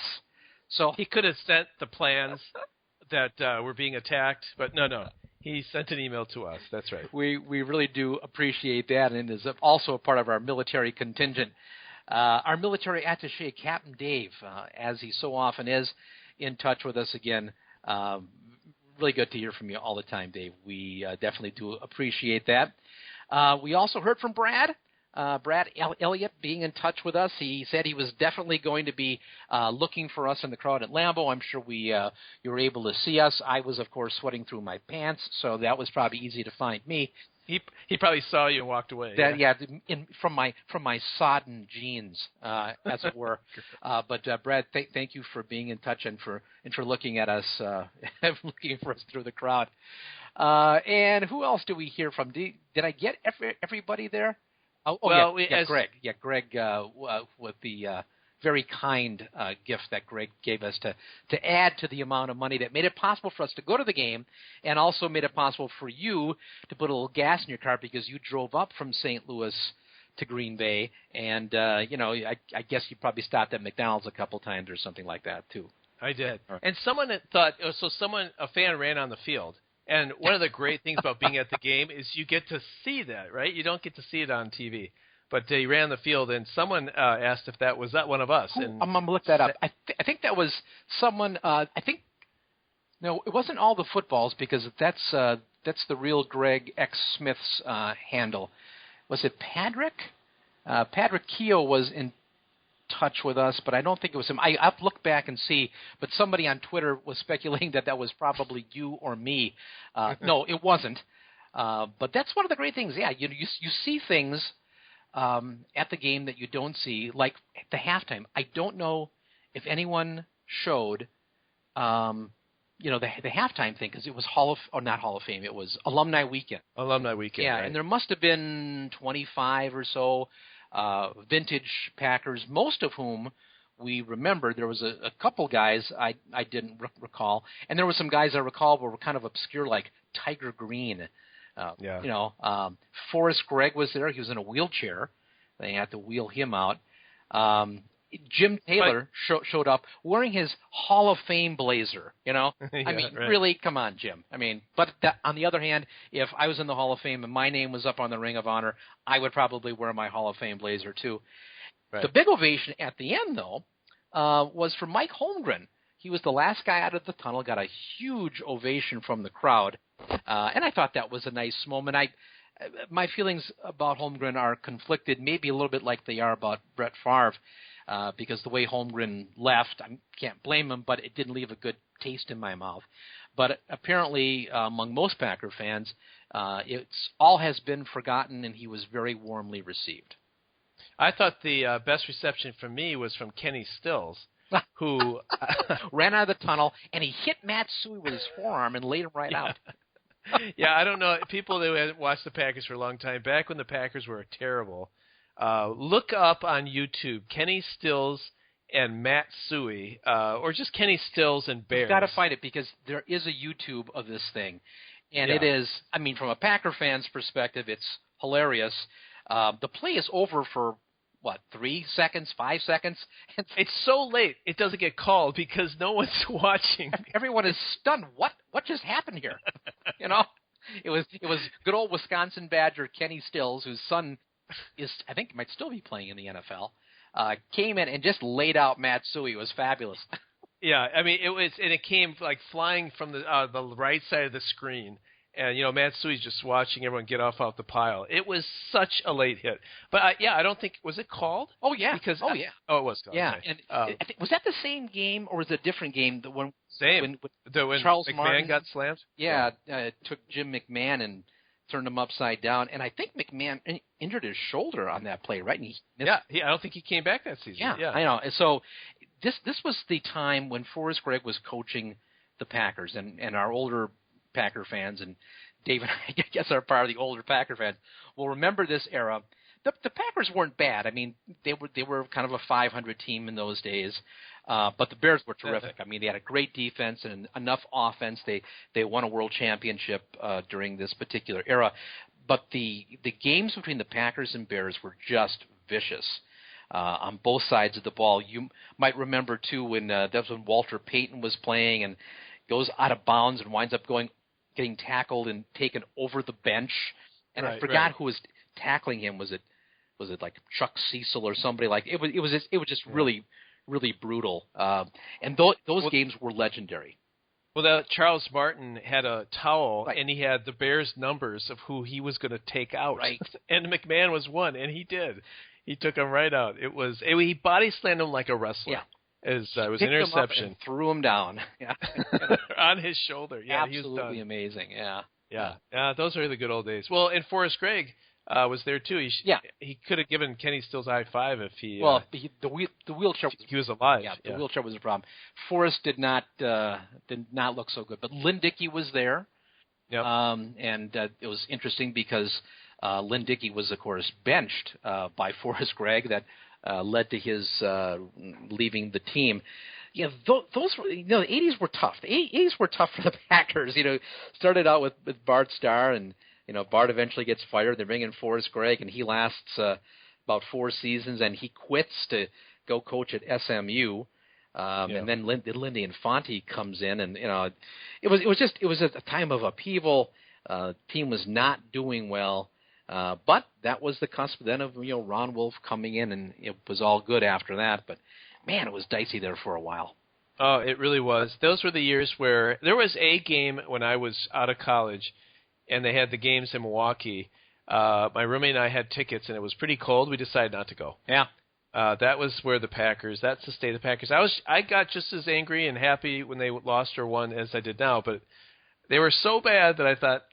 So he could have sent the plans that were being attacked, but no. He sent an email to us. That's right. We really do appreciate that, and is also a part of our military contingent. Our military attaché, Captain Dave, as he so often is, in touch with us again. Really good to hear from you all the time, Dave. We definitely do appreciate that. We also heard from Brad. Brad Elliott being in touch with us. He said he was definitely going to be looking for us in the crowd at Lambeau. I'm sure you were able to see us. I was, of course, sweating through my pants, so that was probably easy to find me. He probably saw you and walked away. From my sodden jeans, as it were. But Brad, thank you for being in touch and for looking at us, looking for us through the crowd. And who else do we hear from? Did I get everybody there? Greg. Yeah, Greg with the very kind gift that Greg gave us to add to the amount of money that made it possible for us to go to the game, and also made it possible for you to put a little gas in your car because you drove up from St. Louis to Green Bay, and I guess you probably stopped at McDonald's a couple times or something like that too. I did. And someone thought, a fan ran on the field. And one of the great things about being at the game is you get to see that, right? You don't get to see it on TV. But he ran the field, and someone asked if that was one of us. And I'm going to look that up. I think that was someone, no, it wasn't all the footballs, because that's the real Greg X. Smith's handle. Was it Patrick? Patrick Keogh was in touch with us, but I don't think it was him. I'll look back and see, but somebody on Twitter was speculating that was probably you or me. No, it wasn't. But that's one of the great things. Yeah, you see things at the game that you don't see, like at the halftime. I don't know if anyone showed, the halftime thing, because it was not Hall of Fame, it was Alumni Weekend. Alumni Weekend, yeah, right. And there must have been 25 or so vintage Packers, most of whom we remember. There was a couple guys I didn't recall, and there were some guys I recall were kind of obscure, like Tiger Green. Forrest Gregg was there. He was in a wheelchair. They had to wheel him out. Jim Taylor showed up wearing his Hall of Fame blazer. I mean, right. Really, come on, Jim. I mean, but on the other hand, if I was in the Hall of Fame and my name was up on the Ring of Honor, I would probably wear my Hall of Fame blazer too. Right. The big ovation at the end, though, was for Mike Holmgren. He was the last guy out of the tunnel, got a huge ovation from the crowd, and I thought that was a nice moment. My feelings about Holmgren are conflicted, maybe a little bit like they are about Brett Favre. Because the way Holmgren left, I can't blame him, but it didn't leave a good taste in my mouth. But apparently, among most Packer fans, it's all has been forgotten, and he was very warmly received. I thought the best reception from me was from Kenny Stills, who ran out of the tunnel, and he hit Matt Suey with his forearm and laid him right out. Yeah, I don't know. People that haven't watched the Packers for a long time, back when the Packers were terrible, look up on YouTube Kenny Stills and Matt Suey, or just Kenny Stills and Bears. You've got to find it, because there is a YouTube of this thing. And It is, I mean, from a Packer fan's perspective, it's hilarious. The play is over for, 3 seconds, 5 seconds? It's so late, it doesn't get called because no one's watching. Everyone is stunned. What just happened here? It was good old Wisconsin Badger Kenny Stills, whose son I think might still be playing in the NFL, came in and just laid out Matt Suey. It was fabulous. Yeah, I mean, it came like flying from the right side of the screen, and Matt Suey's just watching everyone get off the pile. It was such a late hit, but I don't think, was it called? Oh yeah, because oh yeah, it was called. Yeah, okay. And was that the same game or was it a different game? When Charles McMahon Martin got slammed. Yeah, took Jim McMahon and turned him upside down, and I think McMahon injured his shoulder on that play, right? And I don't think he came back that season. Yeah, I know. So this was the time when Forrest Gregg was coaching the Packers, and our older Packer fans, and David, I guess, are part of the older Packer fans, will remember this era. The Packers weren't bad. I mean, they were kind of a 500 team in those days. But the Bears were terrific. I mean, they had a great defense and enough offense. They won a world championship during this particular era. But the games between the Packers and Bears were just vicious on both sides of the ball. You might remember, too, when that was when Walter Payton was playing and goes out of bounds and winds up getting tackled and taken over the bench. And I forgot who was tackling him. Was it like Chuck Cecil or somebody like it? It was just really brutal. And those games were legendary. Well, Charles Martin had a towel, and he had the Bears' numbers of who he was going to take out. Right. And McMahon was one, and he did. He took him right out. He body slammed him like a wrestler. Yeah. It was an interception. And threw him down. Yeah. On his shoulder. Yeah, absolutely he was done. Amazing. Yeah. Yeah. Those are the good old days. Well, and Forrest Gregg was there too. He could have given Kenny Stills a high five if he. The wheelchair. He was alive. Yeah, the wheelchair was a problem. Forrest did not look so good, but Lynn Dickey was there. Yep. And it was interesting because Lynn Dickey was, of course, benched by Forrest Gregg. That led to his leaving the team. Yeah, those were, the 80s were tough. The 80s were tough for the Packers. Started out with Bart Starr, and Bart eventually gets fired. They bring in Forrest Gregg, and he lasts about 4 seasons, and he quits to go coach at SMU. And then Lindy Infante comes in, and it was a time of upheaval. Team was not doing well, but that was the cusp then of Ron Wolf coming in, and it was all good after that. But man, it was dicey there for a while. Oh, it really was. Those were the years where there was a game when I was out of college, and they had the games in Milwaukee. My roommate and I had tickets, and it was pretty cold. We decided not to go. Yeah. That was where that's the state of the Packers. I got just as angry and happy when they lost or won as I did now, but they were so bad that I thought,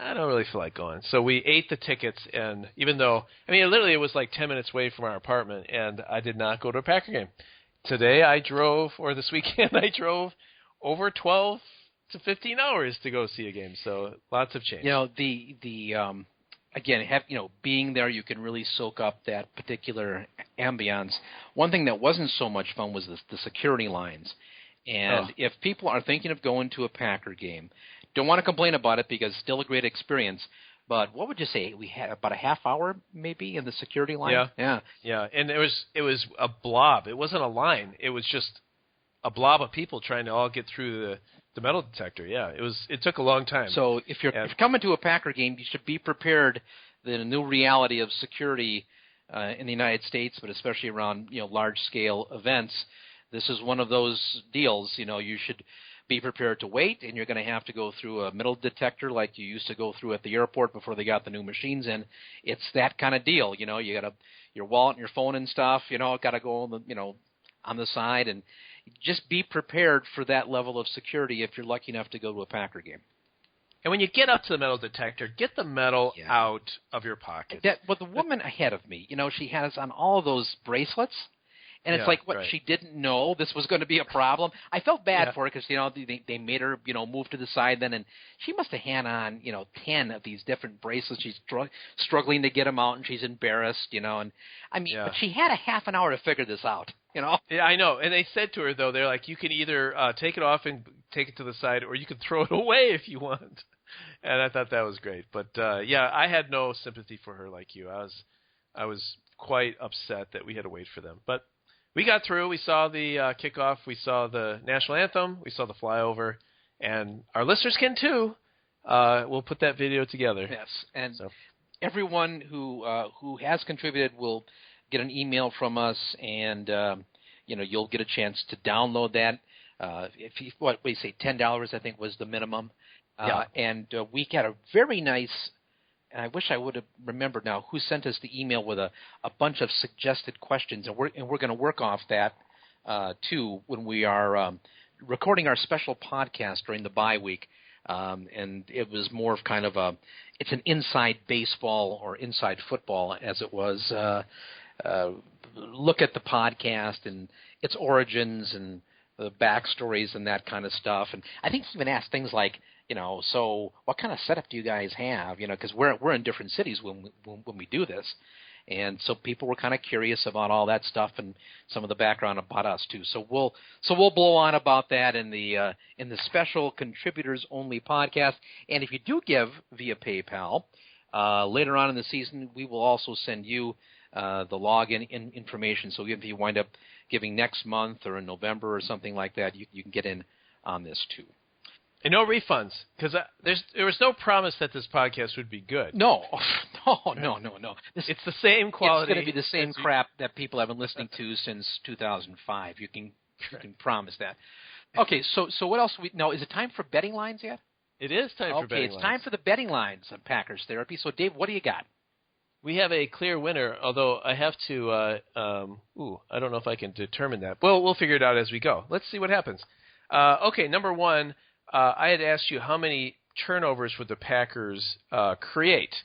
I don't really feel like going. So we ate the tickets, and even though, literally it was like 10 minutes away from our apartment, and I did not go to a Packer game. Today this weekend I drove over 12 to 15 hours to go see a game, so lots of change. Again, being there, you can really soak up that particular ambiance. One thing that wasn't so much fun was the security lines. And if people are thinking of going to a Packer game, don't want to complain about it because it's still a great experience. But what would you say? We had about a half hour maybe in the security line? Yeah. And it was a blob. It wasn't a line. It was just a blob of people trying to all get through the metal detector. Yeah, it took a long time. So if you're coming to a Packer game, you should be prepared. The new reality of security in the United States, but especially around large scale events, this is one of those deals. You should be prepared to wait, and you're going to have to go through a metal detector like you used to go through at the airport before they got the new machines in. It's that kind of deal. You got your wallet and your phone and stuff. Got to go on the side, and just be prepared for that level of security if you're lucky enough to go to a Packer game. And when you get up to the metal detector, get the metal out of your pocket. But the woman ahead of me, she has on all of those bracelets. And it's she didn't know this was going to be a problem. I felt bad for her because, they made her, move to the side then. And she must have had on, 10 of these different bracelets. She's struggling to get them out, and she's embarrassed, And but she had a half an hour to figure this out, Yeah, I know. And they said to her, though, they're like, you can either take it off and take it to the side, or you can throw it away if you want. And I thought that was great. But, I had no sympathy for her like you. I was quite upset that we had to wait for them. But we got through. We saw the kickoff. We saw the national anthem. We saw the flyover. And our listeners can, too. We'll put that video together. Yes. And everyone who has contributed will get an email from us, and, you'll get a chance to download that. If you, say $10, I think was the minimum. And we got a very nice, and I wish I would have remembered now who sent us the email with a bunch of suggested questions, and we're going to work off that too when we are recording our special podcast during the bye week. And it was more of kind of it's an inside baseball or inside football, as it was. Look at the podcast and its origins and the backstories and that kind of stuff. And I think he even asked things like, so what kind of setup do you guys have? Because we're in different cities when we do this, and so people were kind of curious about all that stuff and some of the background about us too. So we'll blow on about that in the special contributors only podcast. And if you do give via PayPal later on in the season, we will also send you the login information. So if you wind up giving next month or in November or something like that, you can get in on this too. And no refunds, because there was no promise that this podcast would be good. No. It's the same quality. It's going to be the same crap that people have been listening to since 2005. You can promise that. Okay, so what else? Is it time for betting lines yet? It is time for betting lines. Okay, it's time for the betting lines on Packers Therapy. So, Dave, what do you got? We have a clear winner, although I have to I don't know if I can determine that. Well, we'll figure it out as we go. Let's see what happens. Okay, number one. I had asked you how many turnovers would the Packers create.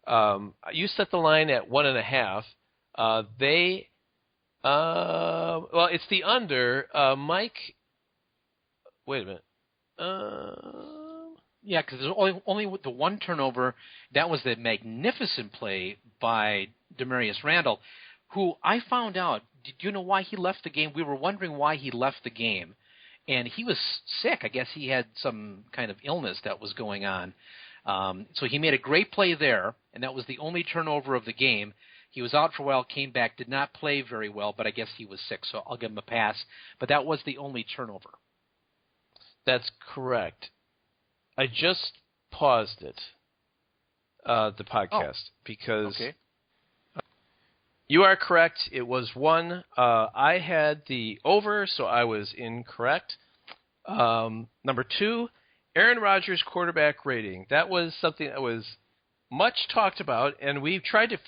You set the line at 1.5. It's the under. Mike, wait a minute. Yeah, because there's only with the one turnover. That was the magnificent play by Demarius Randall, who I found out. Did you know why he left the game? We were wondering why he left the game. And he was sick. I guess he had some kind of illness that was going on. So he made a great play there, and that was the only turnover of the game. He was out for a while, came back, did not play very well, but I guess he was sick, so I'll give him a pass. But that was the only turnover. That's correct. I just paused it, the podcast, because you are correct. It was 1. I had the over, so I was incorrect. Number 2, Aaron Rodgers' quarterback rating. That was something that was much talked about, and we tried to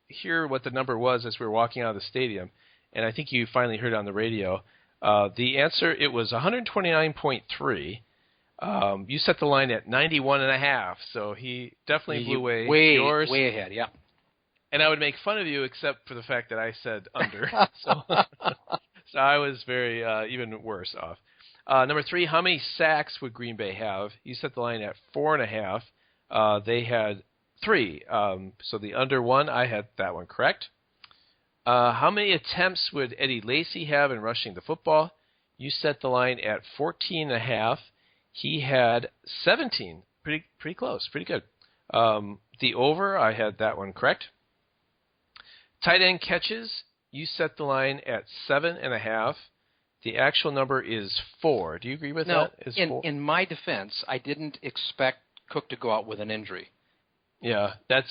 hear what the number was as we were walking out of the stadium, and I think you finally heard it on the radio. The answer, it was 129.3. You set the line at 91.5, so he definitely blew away yours. Way ahead, yeah. And I would make fun of you except for the fact that I said under. so I was very even worse off. Number 3, how many sacks would Green Bay have? You set the line at 4.5. They had 3. So the under 1, I had that one correct. How many attempts would Eddie Lacy have in rushing the football? You set the line at 14.5. He had 17. Pretty close. Pretty good. The over, I had that one correct. Tight end catches, you set the line at 7.5. The actual number is 4. Do you agree with that? In my defense, I didn't expect Cook to go out with an injury. Yeah, that's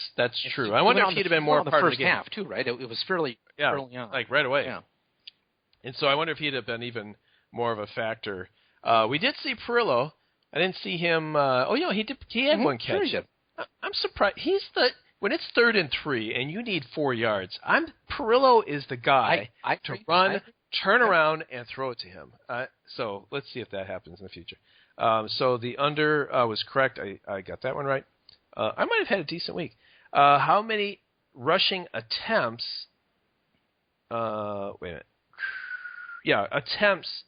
true. I wonder if he'd have been more part of the game. The first half, too, right? It was fairly early on. Like right away. Yeah. And so I wonder if he'd have been even more of a factor. We did see Perillo. I didn't see him. He had one catch. Sure he did. I'm surprised. When it's 3rd and 3 and you need 4 yards, Perillo is the guy to run, turn around, and throw it to him. So let's see if that happens in the future. So the under was correct. I got that one right. I might have had a decent week. How many rushing attempts? Wait a minute. Yeah, attempts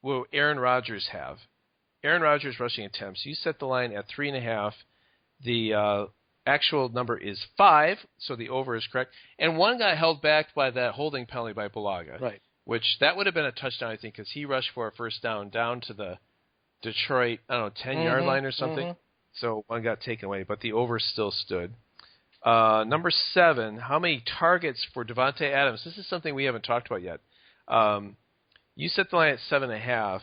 will Aaron Rodgers have? Aaron Rodgers rushing attempts. You set the line at 3.5. The actual number is 5, so the over is correct. And one got held back by that holding penalty by Bulaga. Right. Which that would have been a touchdown, I think, because he rushed for a first down to the Detroit, 10-yard line or something. So one got taken away, but the over still stood. Number 7, how many targets for Devontae Adams? This is something we haven't talked about yet. You set the line at 7.5.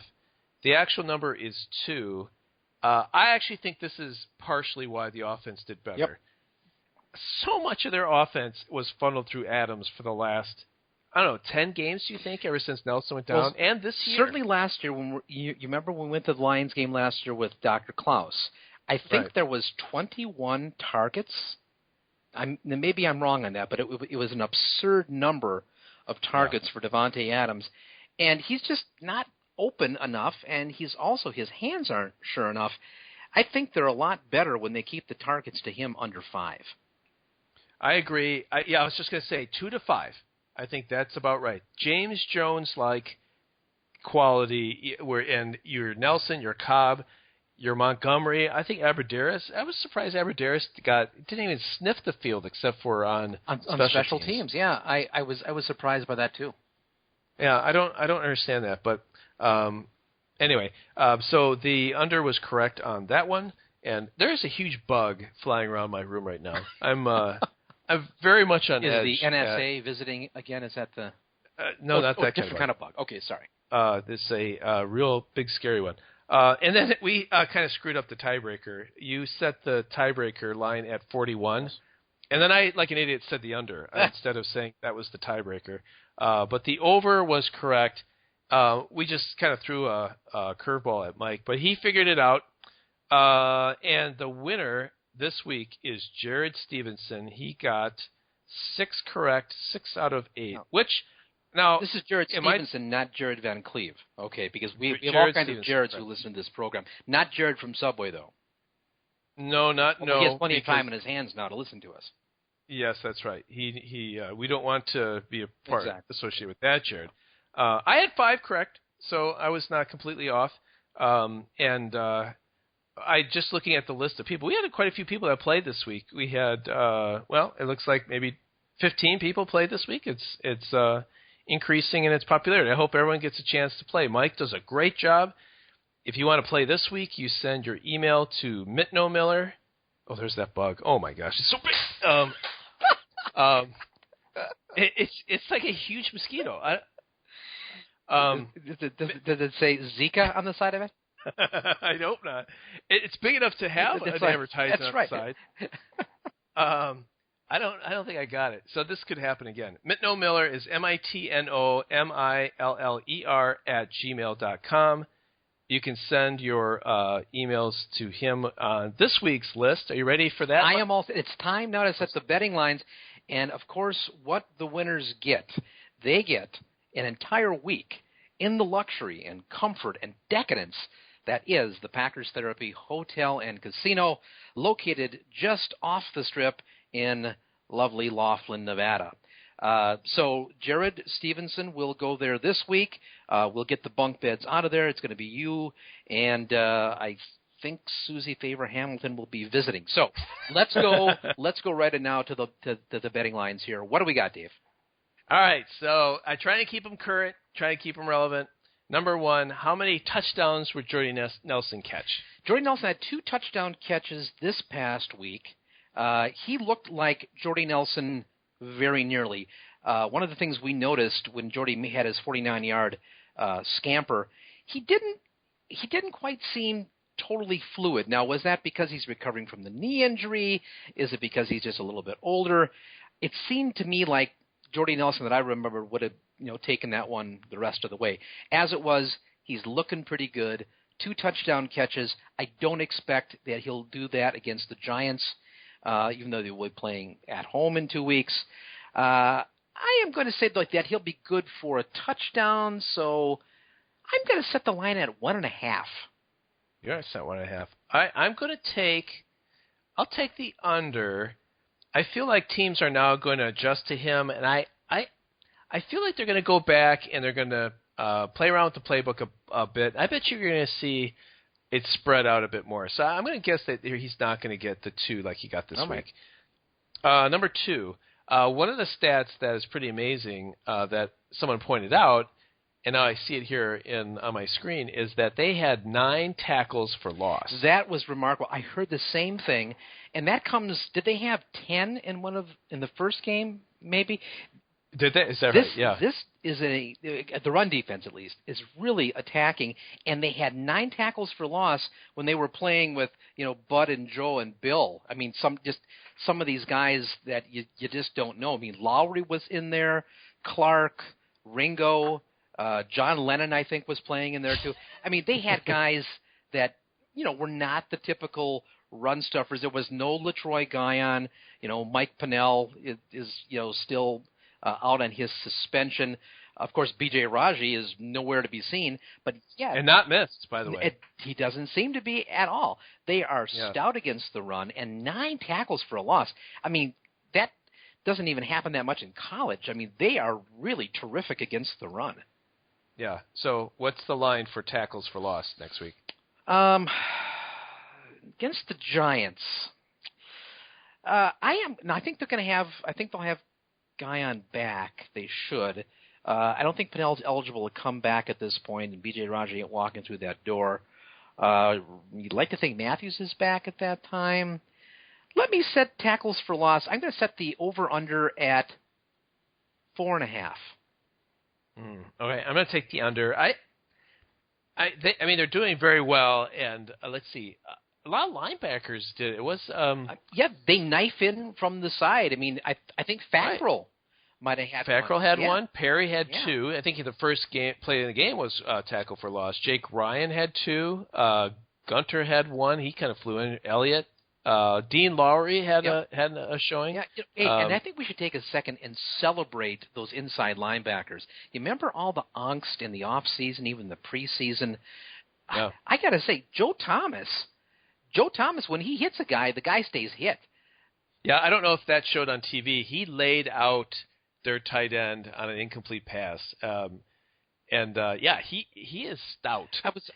The actual number is 2. I actually think this is partially why the offense did better. Yep. So much of their offense was funneled through Adams for the last, 10 games, do you think, ever since Nelson went down? Well, and this year. Certainly last year, when you remember when we went to the Lions game last year with Dr. Klaus, I think there was 21 targets. Maybe I'm wrong on that, but it was an absurd number of targets for Devontae Adams. And he's just not open enough, and his hands aren't sure enough. I think they're a lot better when they keep the targets to him under 5. I agree. I was just going to say 2 to 5. I think that's about right. James Jones-like quality, and your Nelson, your Cobb, your Montgomery. I think Aberderis. I was surprised Aberderis didn't even sniff the field except for on special teams. Yeah, I was surprised by that too. Yeah, I don't understand that, but anyway, so the under was correct on that one, and there's a huge bug flying around my room right now. I'm very much on edge. Is the NSA visiting again? Is that the no, not that different kind of bug? Okay, sorry. This is a real big scary one. And then we kind of screwed up the tiebreaker. You set the tiebreaker line at 41, and then I, like an idiot, said the under instead of saying that was the tiebreaker. But the over was correct. We just kind of threw a curveball at Mike, but he figured it out. And the winner this week is Jared Stevenson. He got 6 correct, 6 out of 8, which now this is Jared Stevenson, not Jared Van Cleve. Okay, because we have all kinds of Jareds who listen to this program. Not Jared from Subway, though. No. He has plenty of time in his hands now to listen to us. Yes, that's right. He we don't want to be a part associated with that, Jared. I had 5 correct, so I was not completely off. And I just looking at the list of people, we had quite a few people that played this week. We had it looks like maybe 15 people played this week. It's increasing in its popularity. I hope everyone gets a chance to play. Mike does a great job. If you want to play this week, you send your email to Mitno Miller. Oh, there's that bug. Oh my gosh, it's so big. It's like a huge mosquito. Does it say Zika on the side of it? I hope not. It's big enough to have an advertisement on the side. I don't think I got it. So this could happen again. Mitno Miller is MITNOMILLER @gmail.com. You can send your emails to him on this week's list. Are you ready for that? I am also. It's time now to set the betting lines. And, of course, what the winners get, they get an entire week in the luxury and comfort and decadence that is the Packers Therapy Hotel and Casino, located just off the Strip in lovely Laughlin, Nevada. So Jared Stevenson will go there this week. We'll get the bunk beds out of there. It's going to be you, and I think Susie Favor Hamilton will be visiting. So let's go. Let's go right now to the betting lines here. What do we got, Dave? All right. So I try to keep them current. Try to keep them relevant. Number one, how many touchdowns would Jordy Nelson catch? Jordy Nelson had 2 touchdown catches this past week. He looked like Jordy Nelson very nearly. One of the things we noticed when Jordy had his 49-yard scamper, he didn't quite seem totally fluid. Now, was that because he's recovering from the knee injury? Is it because he's just a little bit older? It seemed to me like Jordy Nelson that I remember would have taken that one the rest of the way. As it was, he's looking pretty good. 2 touchdown catches. I don't expect that he'll do that against the Giants, even though they will be playing at home in 2 weeks. I am going to say like that he'll be good for a touchdown, so I'm going to set the line at 1.5. You're going to set 1.5. I'm going to I'll take the under. I feel like teams are now going to adjust to him, and I feel like they're going to go back and they're going to play around with the playbook a bit. I bet you're going to see it spread out a bit more. So I'm going to guess that he's not going to get the 2 like he got this week. Number 2, one of the stats that is pretty amazing that someone pointed out, and now I see it here on my screen, is that they had 9 tackles for loss. That was remarkable. I heard the same thing, and that comes. Did they have 10 in the first game? Maybe. Did they? Is that right? Yeah. This is the run defense at least is really attacking, and they had 9 tackles for loss when they were playing with Bud and Joe and Bill. I mean, some of these guys that you just don't know. I mean, Lowry was in there, Clark, Ringo. John Lennon, I think, was playing in there too. I mean, they had guys that were not the typical run stuffers. There was no LaTroy Guion. Mike Pennell is still out on his suspension. Of course, B.J. Raji is nowhere to be seen. But yeah, and not missed, by the way. He doesn't seem to be at all. They are stout against the run, and 9 tackles for a loss. I mean, that doesn't even happen that much in college. I mean, they are really terrific against the run. Yeah. So what's the line for tackles for loss next week? Against the Giants, I think they're going to have. I think they'll have Guion back. They should. I don't think Pennell's eligible to come back at this point, and B.J. Raji ain't walking through that door. You'd like to think Matthews is back at that time. Let me set tackles for loss. I'm going to set the over/under at 4.5. Okay, I'm going to take the under. They're doing very well, and let's see. A lot of linebackers did. It was they knife in from the side. I mean, I think Fackrell might have had Fackrell one. had one. Perry had 2. I think the first play in the game was tackle for loss. Jake Ryan had 2. Gunter had 1. He kind of flew in. Elliott. Dean Lowry had a showing. Yeah, and I think we should take a second and celebrate those inside linebackers. You remember all the angst in the off season, even the preseason. Yeah. I got to say, Joe Thomas, when he hits a guy, the guy stays hit. Yeah, I don't know if that showed on TV. He laid out their tight end on an incomplete pass. He is stout. I was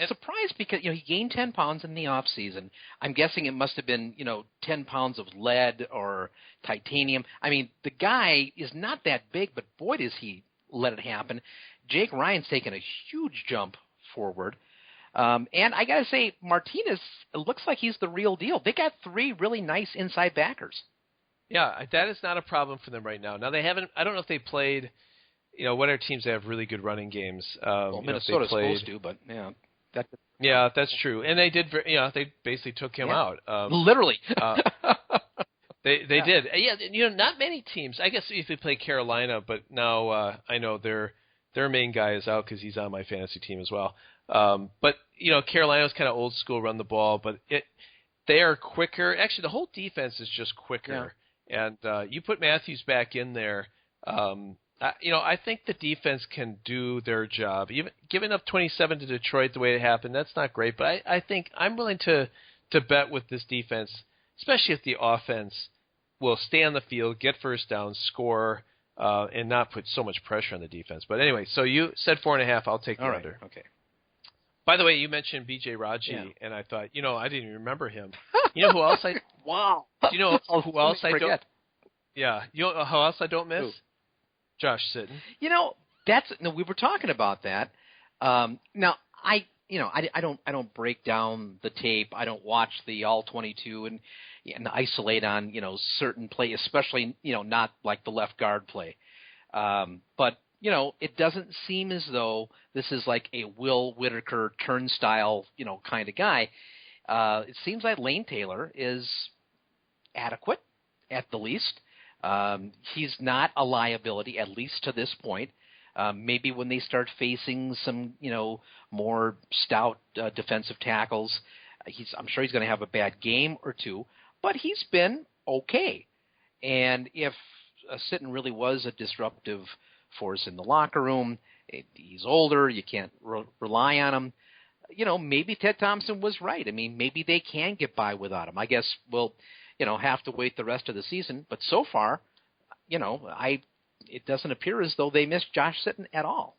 surprised because he gained 10 pounds in the off season. I'm guessing it must have been 10 pounds of lead or titanium. I mean, the guy is not that big, but boy does he let it happen. Jake Ryan's taken a huge jump forward. And I got to say, Martinez, it looks like he's the real deal. They got 3 really nice inside backers. Yeah, that is not a problem for them right now. Now they haven't. I don't know if they played. What are teams that have really good running games? Well, Minnesota's supposed to, but yeah, that's true. And they did. They basically took him out. Literally. They did. Yeah, not many teams. I guess if they play Carolina, but now I know their main guy is out because he's on my fantasy team as well. But Carolina's kind of old school, run the ball, but they are quicker. Actually, the whole defense is just quicker. Yeah. And you put Matthews back in there. I think the defense can do their job. Even giving up 27 to Detroit the way it happened, that's not great. But I think I'm willing to bet with this defense, especially if the offense will stay on the field, get first down, score, and not put so much pressure on the defense. But anyway, so you said 4.5. I'll take the under. Okay. By the way, you mentioned B.J. Raji, and I thought, I didn't even remember him. You know who else I? Wow. Do you know who else I forget. don't? Yeah. You know who else I don't miss? Who? Josh Sitton. We were talking about that. Now I don't break down the tape. I don't watch the all 22 and isolate on certain play, especially not like the left guard play. But it doesn't seem as though this is like a Will Whitaker turnstile kind of guy. It seems like Lane Taylor is adequate at the least. He's not a liability, at least to this point. Maybe when they start facing some, more stout defensive tackles, I'm sure he's going to have a bad game or two, but he's been okay. And if Sitton really was a disruptive force in the locker room, he's older, you can't rely on him. Maybe Ted Thompson was right. I mean, maybe they can get by without him. I guess we'll have to wait the rest of the season. But so far, it doesn't appear as though they missed Josh Sitton at all.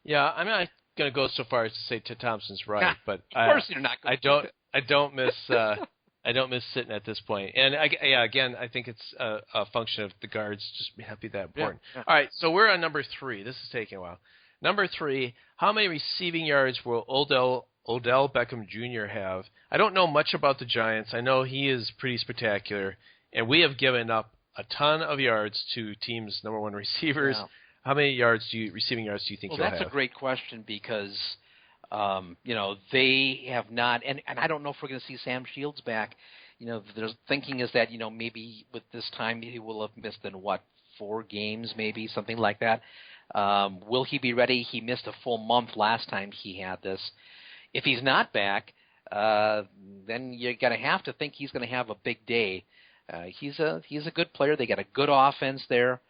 Yeah, I'm not going to go so far as to say Ted Thompson's right, but of course you're not. I don't miss Sitton at this point. And again, I think it's a function of the guards just may not be that important. Yeah. All right, so we're on number 3. This is taking a while. Number 3, how many receiving yards will Odell Beckham Jr. have? I don't know much about the Giants. I know he is pretty spectacular, and we have given up a ton of yards to teams' number 1 receivers. Yeah. How many receiving yards do you think he'll have? Well, that's a great question because, they have not, and I don't know if we're going to see Sam Shields back. Their thinking is that, maybe with this time he will have missed 4 games, maybe, something like that. Will he be ready? He missed a full month last time he had this. If he's not back, then you're going to have to think he's going to have a big day. He's a good player. They got a good offense there.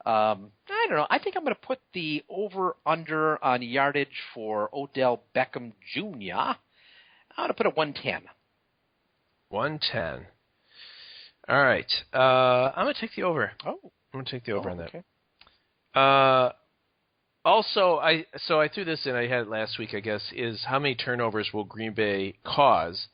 I don't know. I think I'm going to put the over-under on yardage for Odell Beckham Jr. I'm going to put it 110. 110. All right. I'm going to take the over. Oh. I'm going to take the over on that. Okay. Also, I threw this in. I had it last week, I guess. Is how many turnovers will Green Bay cause?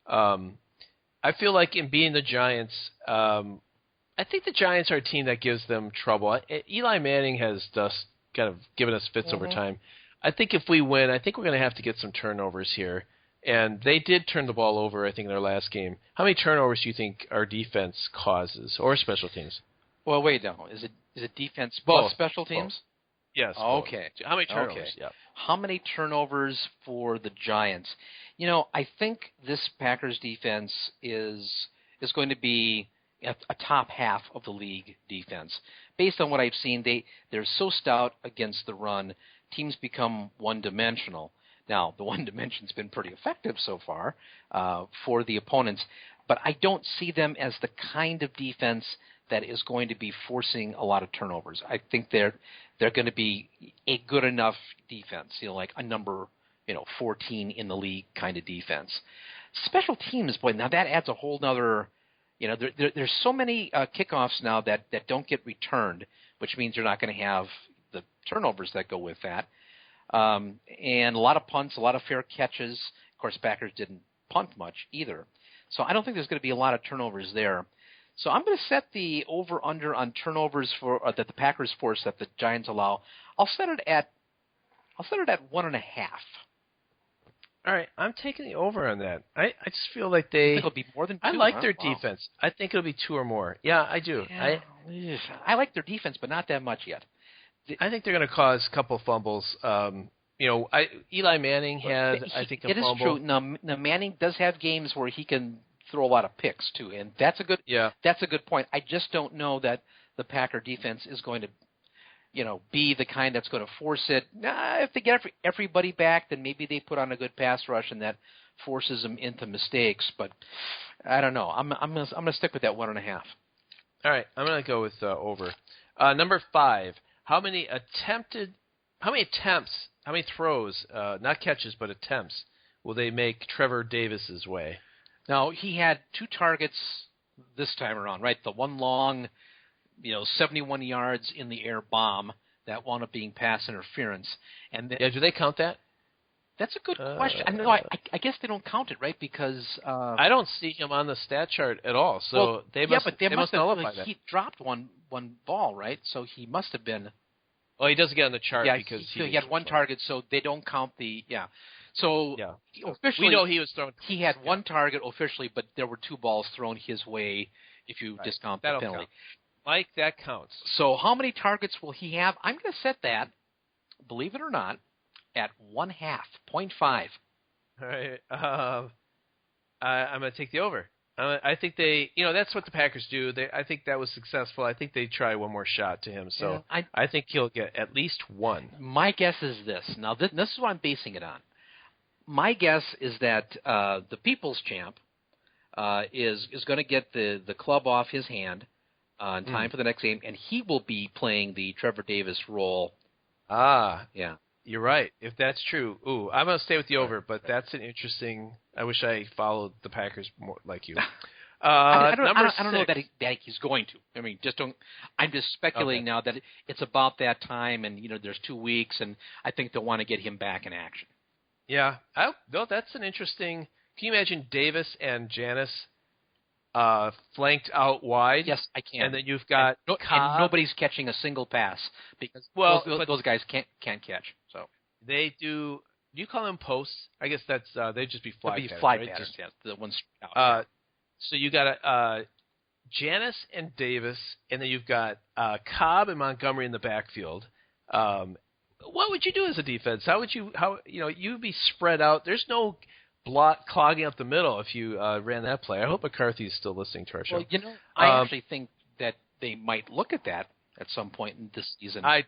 I feel like in beating the Giants, I think the Giants are a team that gives them trouble. Eli Manning has just kind of given us fits over time. I think if we win, I think we're going to have to get some turnovers here. And they did turn the ball over, I think, in their last game. How many turnovers do you think our defense causes, or special teams? Well, wait now. Is it defense plus special teams? Both. Yes. Okay. Both. How many turnovers? Okay. Yeah. How many turnovers for the Giants? I think this Packers defense is going to be a top half of the league defense. Based on what I've seen, they're so stout against the run, teams become one-dimensional. Now, the one dimension's been pretty effective so far for the opponents, but I don't see them as the kind of defense that is going to be forcing a lot of turnovers. I think they're going to be a good enough defense, like a number 14 in the league kind of defense. Special teams, boy, now that adds a whole nother. There's so many kickoffs now that don't get returned, which means you're not going to have the turnovers that go with that. And a lot of punts, a lot of fair catches. Of course, Packers didn't punt much either. So I don't think there's going to be a lot of turnovers there. So I'm going to set the over-under on turnovers for that the Packers force that the Giants allow. I'll set it at 1.5. All right, I'm taking the over on that. I just feel like I think it'll be more than 2. I like their Wow. defense. I think it'll be 2 or more. Yeah, I do. Yeah, I like their defense, but not that much yet. I think they're going to cause a couple fumbles. Eli Manning had, I think, a fumble. It is true. Now, Manning does have games where he can throw a lot of picks too, and that's a good point. I just don't know that the Packer defense is going to, be the kind that's going to force it. If they get everybody back, then maybe they put on a good pass rush, and that forces them into mistakes. But I don't know. I'm gonna stick with that 1.5. All right, I'm gonna go with over. Number 5. How many throws, not catches, but attempts, will they make Trevor Davis's way? Now, he had 2 targets this time around, right? The one long, 71 yards in the air bomb that wound up being pass interference. And do they count that? That's a good question. I guess they don't count it, right? Because I don't see him on the stat chart at all. So they must nullify that. He dropped one ball, right? So he must have been. Well, he doesn't get on the chart because he had 1 target, so they don't count the So officially, we know he was thrown. He had 1 target officially, but there were 2 balls thrown his way if you discount the penalty. Count. Mike, that counts. So how many targets will he have? I'm going to set that, believe it or not, at 0.5. All right. I'm going to take the over. I think they, that's what the Packers do. I think that was successful. I think they try one more shot to him. So I think he'll get at least 1. My guess is this. Now, this is what I'm basing it on. My guess is that the People's Champ is going to get the club off his hand in time for the next game, and he will be playing the Trevor Davis role. Yeah. You're right. If that's true, I'm going to stay with the over, but that's an interesting. I wish I followed the Packers more like you. I don't know that he's going to. I mean, I'm just speculating now that it's about that time, and there's 2 weeks, and I think they'll want to get him back in action. Yeah. No, that's an interesting. Can you imagine Davis and Janis flanked out wide? Yes, I can. And then you've got and nobody's catching a single pass because those guys can't catch. So they do. Do you call them posts? I guess that's they'd just be fly patterns. Fly right? patterns, yes. The ones out. So you got Janis and Davis, and then you've got Cobb and Montgomery in the backfield. What would you do as a defense? You'd be spread out. There's no block clogging up the middle if you ran that play. I hope McCarthy's still listening to our show. Well, I actually think that they might look at that at some point in this season. I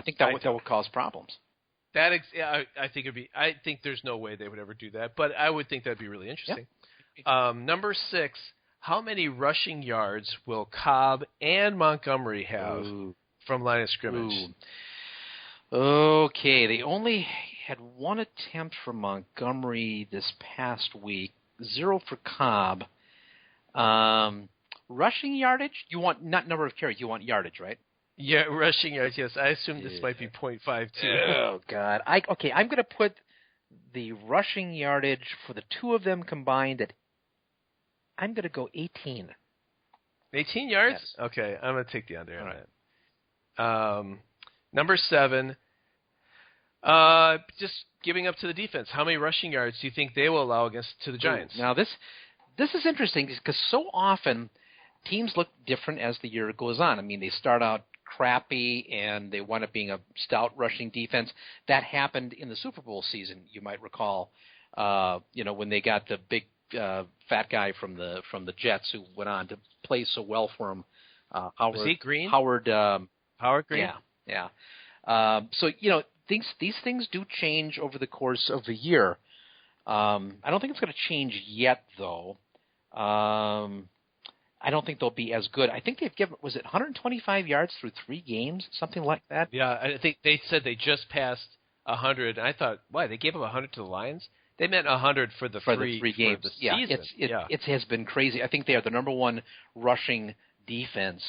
think that would cause problems. I think it'd be. I think there's no way they would ever do that, but I would think that'd be really interesting. Yeah. Number 6. How many rushing yards will Cobb and Montgomery have from line of scrimmage? Okay, they only had 1 attempt for Montgomery this past week, 0 for Cobb. Rushing yardage? You want not number of carries, you want yardage, right? Yeah, rushing yards, yes. I assume this might be 0.5 too. Oh, God. I'm going to put the rushing yardage for the 2 of them combined at, I'm going to go 18. 18 yards? Yes. Okay, I'm going to take the under on that. Number 7, just giving up to the defense. How many rushing yards do you think they will allow to the Giants? Now, this is interesting because so often teams look different as the year goes on. I mean, they start out crappy and they wind up being a stout rushing defense. That happened in the Super Bowl season, you might recall, when they got the big fat guy from the Jets who went on to play so well for them. Was he Green? Howard Green? Yeah. So, these things do change over the course of the year. I don't think it's going to change yet, though. I don't think they'll be as good. I think they've given, was it 125 yards through 3 games, something like that? Yeah, I think they said they just passed 100. And I thought, why, they gave up 100 to the Lions? They meant 100 for the 3 games. For the season. It has been crazy. I think they are the number 1 rushing defense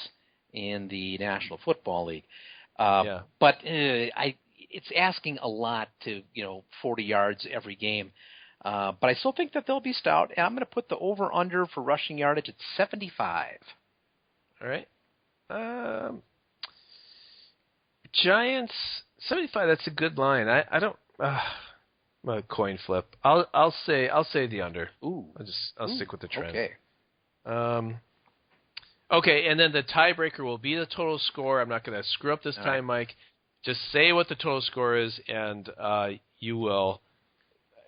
in the National Football League. But it's asking a lot to 40 yards every game. But I still think that they'll be stout. And I'm going to put the over/under for rushing yardage at 75. All right. Giants 75. That's a good line. I don't. A coin flip. I'll say the under. Ooh. I'll stick with the trend. Okay. Okay, and then the tiebreaker will be the total score. I'm not going to screw up this time, Mike. Just say what the total score is, and you will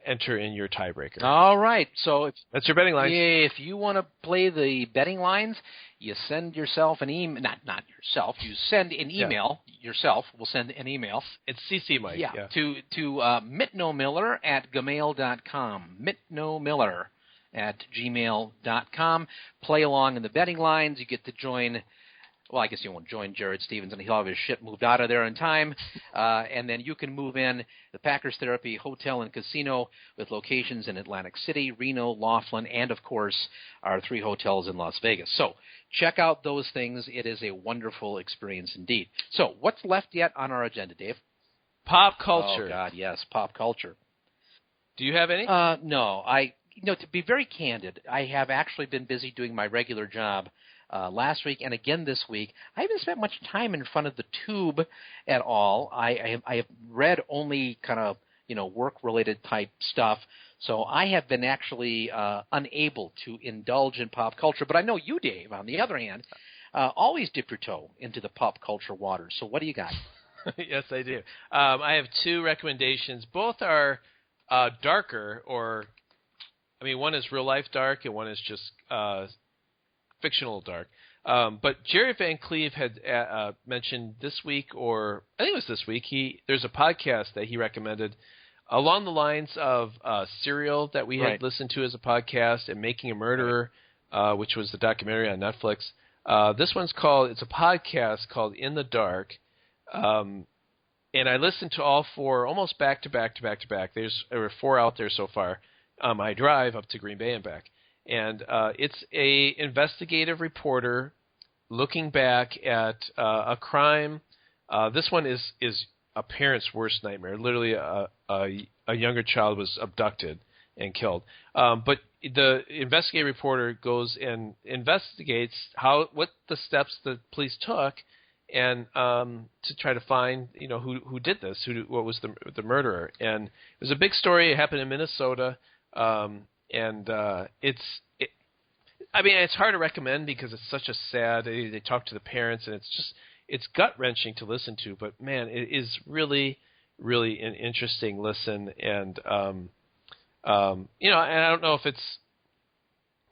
enter in your tiebreaker. All right. So that's your betting line. If you want to play the betting lines, you send yourself an email. Not yourself. You send an email. Yourself will send an email. It's CC Mike. Yeah. To mitnomiller@gmail.com. mitnomiller@gmail.com. Play along in the betting lines. You get to join. Well, I guess you won't join Jared Stevens, and he'll have his shit moved out of there in time. And then you can move in the Packers Therapy Hotel and Casino with locations in Atlantic City, Reno, Laughlin, and, of course, our 3 hotels in Las Vegas. So check out those things. It is a wonderful experience indeed. So what's left yet on our agenda, Dave? Pop culture. Oh, God, yes, pop culture. Do you have any? No. To be very candid, I have actually been busy doing my regular job last week and again this week. I haven't spent much time in front of the tube at all. I have read only kind of work-related type stuff, so I have been actually unable to indulge in pop culture. But I know you, Dave, on the other hand, always dip your toe into the pop culture waters. So what do you got? Yes, I do. I have 2 recommendations. Both are darker, one is real-life dark and one is just fictional dark. But Jerry Van Cleve had mentioned this week, or I think it was this week, there's a podcast that he recommended along the lines of Serial that we had listened to as a podcast, and Making a Murderer, which was the documentary on Netflix. This one's it's a podcast called In the Dark. And I listened to all 4 almost back to back. There were 4 out there so far on my drive up to Green Bay and back. And it's a investigative reporter looking back at a crime. This one is a parent's worst nightmare. Literally, a younger child was abducted and killed. But the investigative reporter goes and investigates what the steps the police took, and to try to find who did this, what was the murderer. And it was a big story. It happened in Minnesota. It's hard to recommend because it's such a sad. They talk to the parents, and it's gut wrenching to listen to. But man, it is really, really an interesting listen. And and I don't know if it's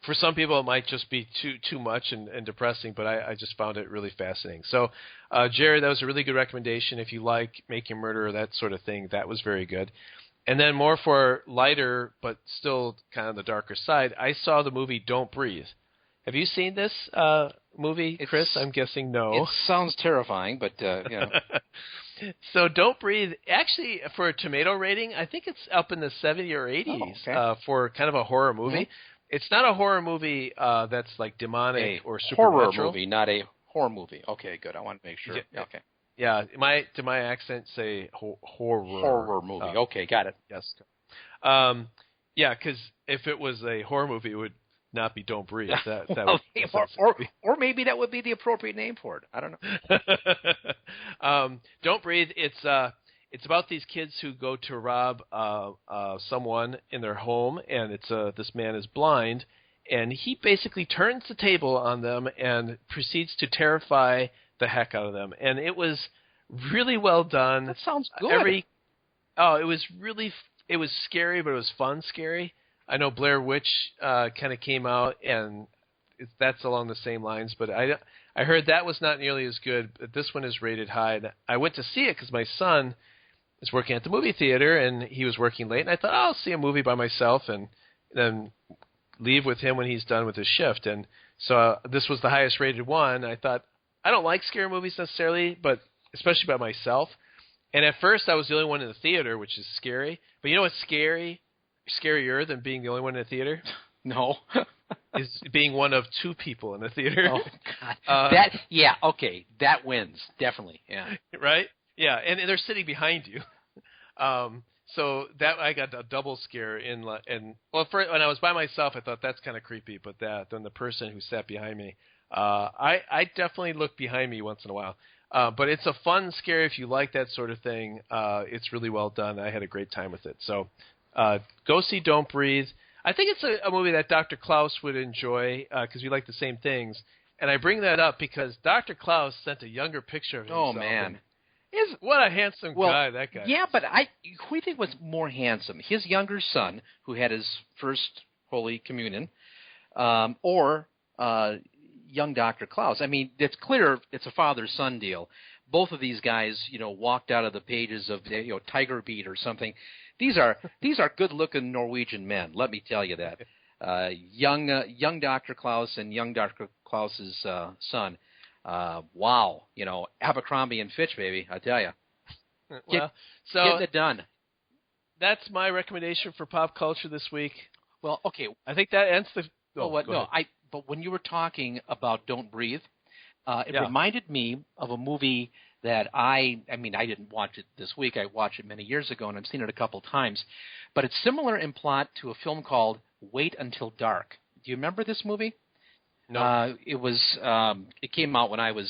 for some people it might just be too much and depressing. But I just found it really fascinating. So, Jared, that was a really good recommendation. If you like Making a Murderer, that sort of thing, that was very good. And then more for lighter, but still kind of the darker side, I saw the movie Don't Breathe. Have you seen this movie, Chris? I'm guessing no. It sounds terrifying, but So Don't Breathe, actually, for a tomato rating, I think it's up in the 70 or 80s for kind of a horror movie. Mm-hmm. It's not a horror movie that's like demonic or supernatural. Horror movie, not a horror movie. Okay, good. I want to make sure. Yeah, okay. Yeah, did my accent say horror? Horror movie. Okay, got it. Yes. Yeah, because if it was a horror movie, it would not be Don't Breathe. That or maybe that would be the appropriate name for it. I don't know. Don't Breathe. It's about these kids who go to rob someone in their home, and this man is blind, and he basically turns the table on them and proceeds to terrify the heck out of them. And it was really well done. That sounds good. It was scary, but it was fun scary. I know Blair Witch kind of came out, and that's along the same lines, but I heard that was not nearly as good. But this one is rated high. And I went to see it because my son is working at the movie theater, and he was working late, and I thought, I'll see a movie by myself and then leave with him when he's done with his shift. And so this was the highest rated one. I thought, I don't like scary movies necessarily, but especially by myself. And at first, I was the only one in the theater, which is scary. But you know what's scarier than being the only one in the theater? No. Is being one of 2 people in the theater. Oh, God. Okay. That wins. Definitely. Yeah. Right? Yeah, and they're sitting behind you. So that I got a double scare when I was by myself, I thought that's kind of creepy, but then the person who sat behind me, I definitely look behind me once in a while. But it's a fun scare if you like that sort of thing. It's really well done. I had a great time with it. So go see Don't Breathe. I think it's a movie that Dr. Klaus would enjoy because we like the same things. And I bring that up because Dr. Klaus sent a younger picture of himself. Oh, man. What a handsome guy that guy Yeah, is. but who do you think was more handsome? His younger son, who had his first Holy Communion, or young Dr. Klaus? I mean, it's clear it's a father-son deal. Both of these guys, walked out of the pages of, Tiger Beat or something. These are good-looking Norwegian men. Let me tell you that. Young Dr. Klaus and young Dr. Klaus's son. Wow, Abercrombie and Fitch, baby, I tell you. Getting it done. That's my recommendation for pop culture this week. Well, okay. I think that ends the. But when you were talking about Don't Breathe, it reminded me of a movie that I didn't watch it this week. I watched it many years ago, and I've seen it a couple times. But it's similar in plot to a film called Wait Until Dark. Do you remember this movie? No. It came out when I was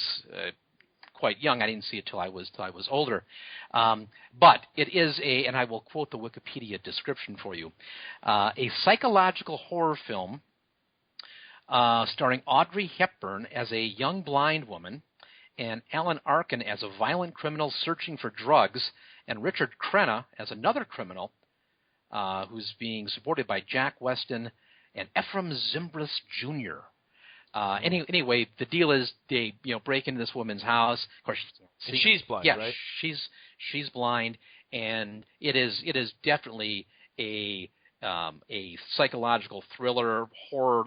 quite young. I didn't see it till I was older. But it is and I will quote the Wikipedia description for you, a psychological horror film starring Audrey Hepburn as a young blind woman, and Alan Arkin as a violent criminal searching for drugs, and Richard Crenna as another criminal who's being supported by Jack Weston and Ephraim Zimbalist Jr. Anyway, the deal is they break into this woman's house. Of course, she's blind, right? She's blind, and it is definitely a psychological thriller horror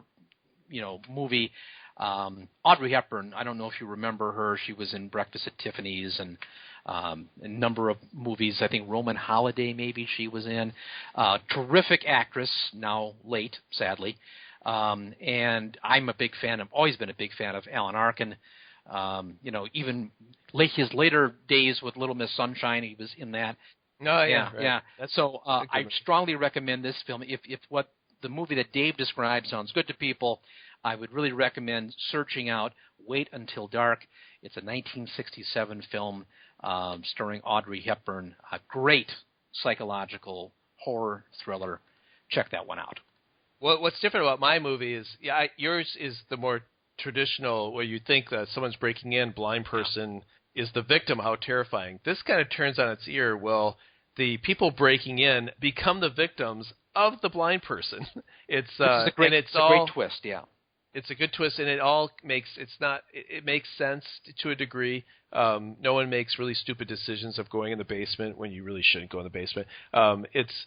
movie. Audrey Hepburn, I don't know if you remember her. She was in Breakfast at Tiffany's and a number of movies. I think Roman Holiday maybe she was in. Terrific actress, now late, sadly. And I'm a big fan. I've always been a big fan of Alan Arkin. Even his later days with Little Miss Sunshine, he was in that. Oh, yeah. Right. Yeah. So I strongly recommend this film. If what the movie that Dave described sounds good to people, I would really recommend searching out Wait Until Dark. It's a 1967 film starring Audrey Hepburn. A great psychological horror thriller. Check that one out. Well, what's different about my movie is, yours is the more traditional, where you think that someone's breaking in, blind person is the victim, how terrifying. This kind of turns on its ear. Well, the people breaking in become the victims of the blind person. It's a great twist, yeah. It's a good twist, and it makes sense to a degree. No one makes really stupid decisions of going in the basement when you really shouldn't go in the basement. It's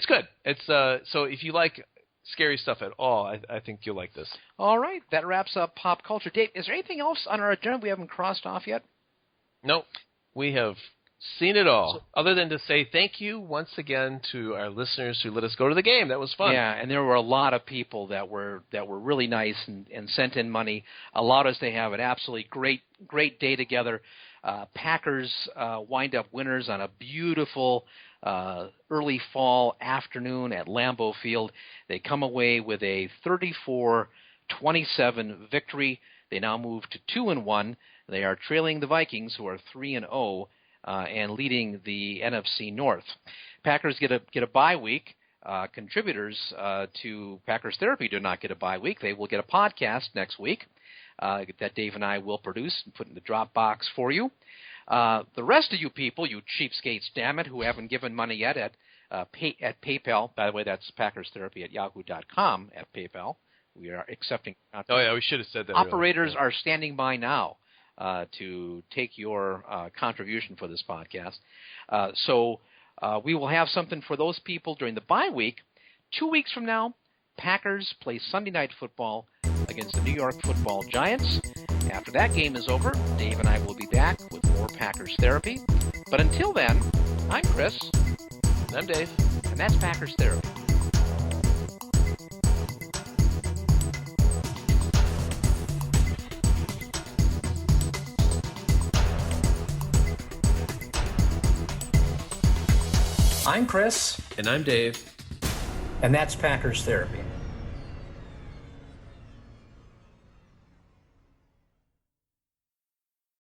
good. So if you like scary stuff at all, I think you'll like this. All right, that wraps up pop culture. Dave, is there anything else on our agenda we haven't crossed off yet? Nope. We have seen it all, other than to say thank you once again to our listeners who let us go to the game. That was fun. Yeah, and there were a lot of people that were really nice and sent in money, allowed us to have an absolutely great day together. Packers wind up winners on a beautiful early fall afternoon at Lambeau Field. They come away with a 34-27 victory. They now move to 2-1. They are trailing the Vikings, who are 3-0, and leading the NFC North. Packers get a bye week. Contributors to Packers Therapy do not get a bye week. They will get a podcast next week that Dave and I will produce and put in the Dropbox for you. The rest of you people, you cheapskates, damn it, who haven't given money yet at PayPal. By the way, that's packerstherapy@yahoo.com at PayPal. We are accepting. Oh yeah, we should have said that. Operators are standing by now to take your contribution for this podcast. So we will have something for those people during the bye week. 2 weeks from now, Packers play Sunday Night Football against the New York Football Giants. After that game is over, Dave and I will be back with more Packers Therapy. But until then, I'm Chris. And I'm Dave. And that's Packers Therapy. I'm Chris. And I'm Dave. And that's Packers Therapy.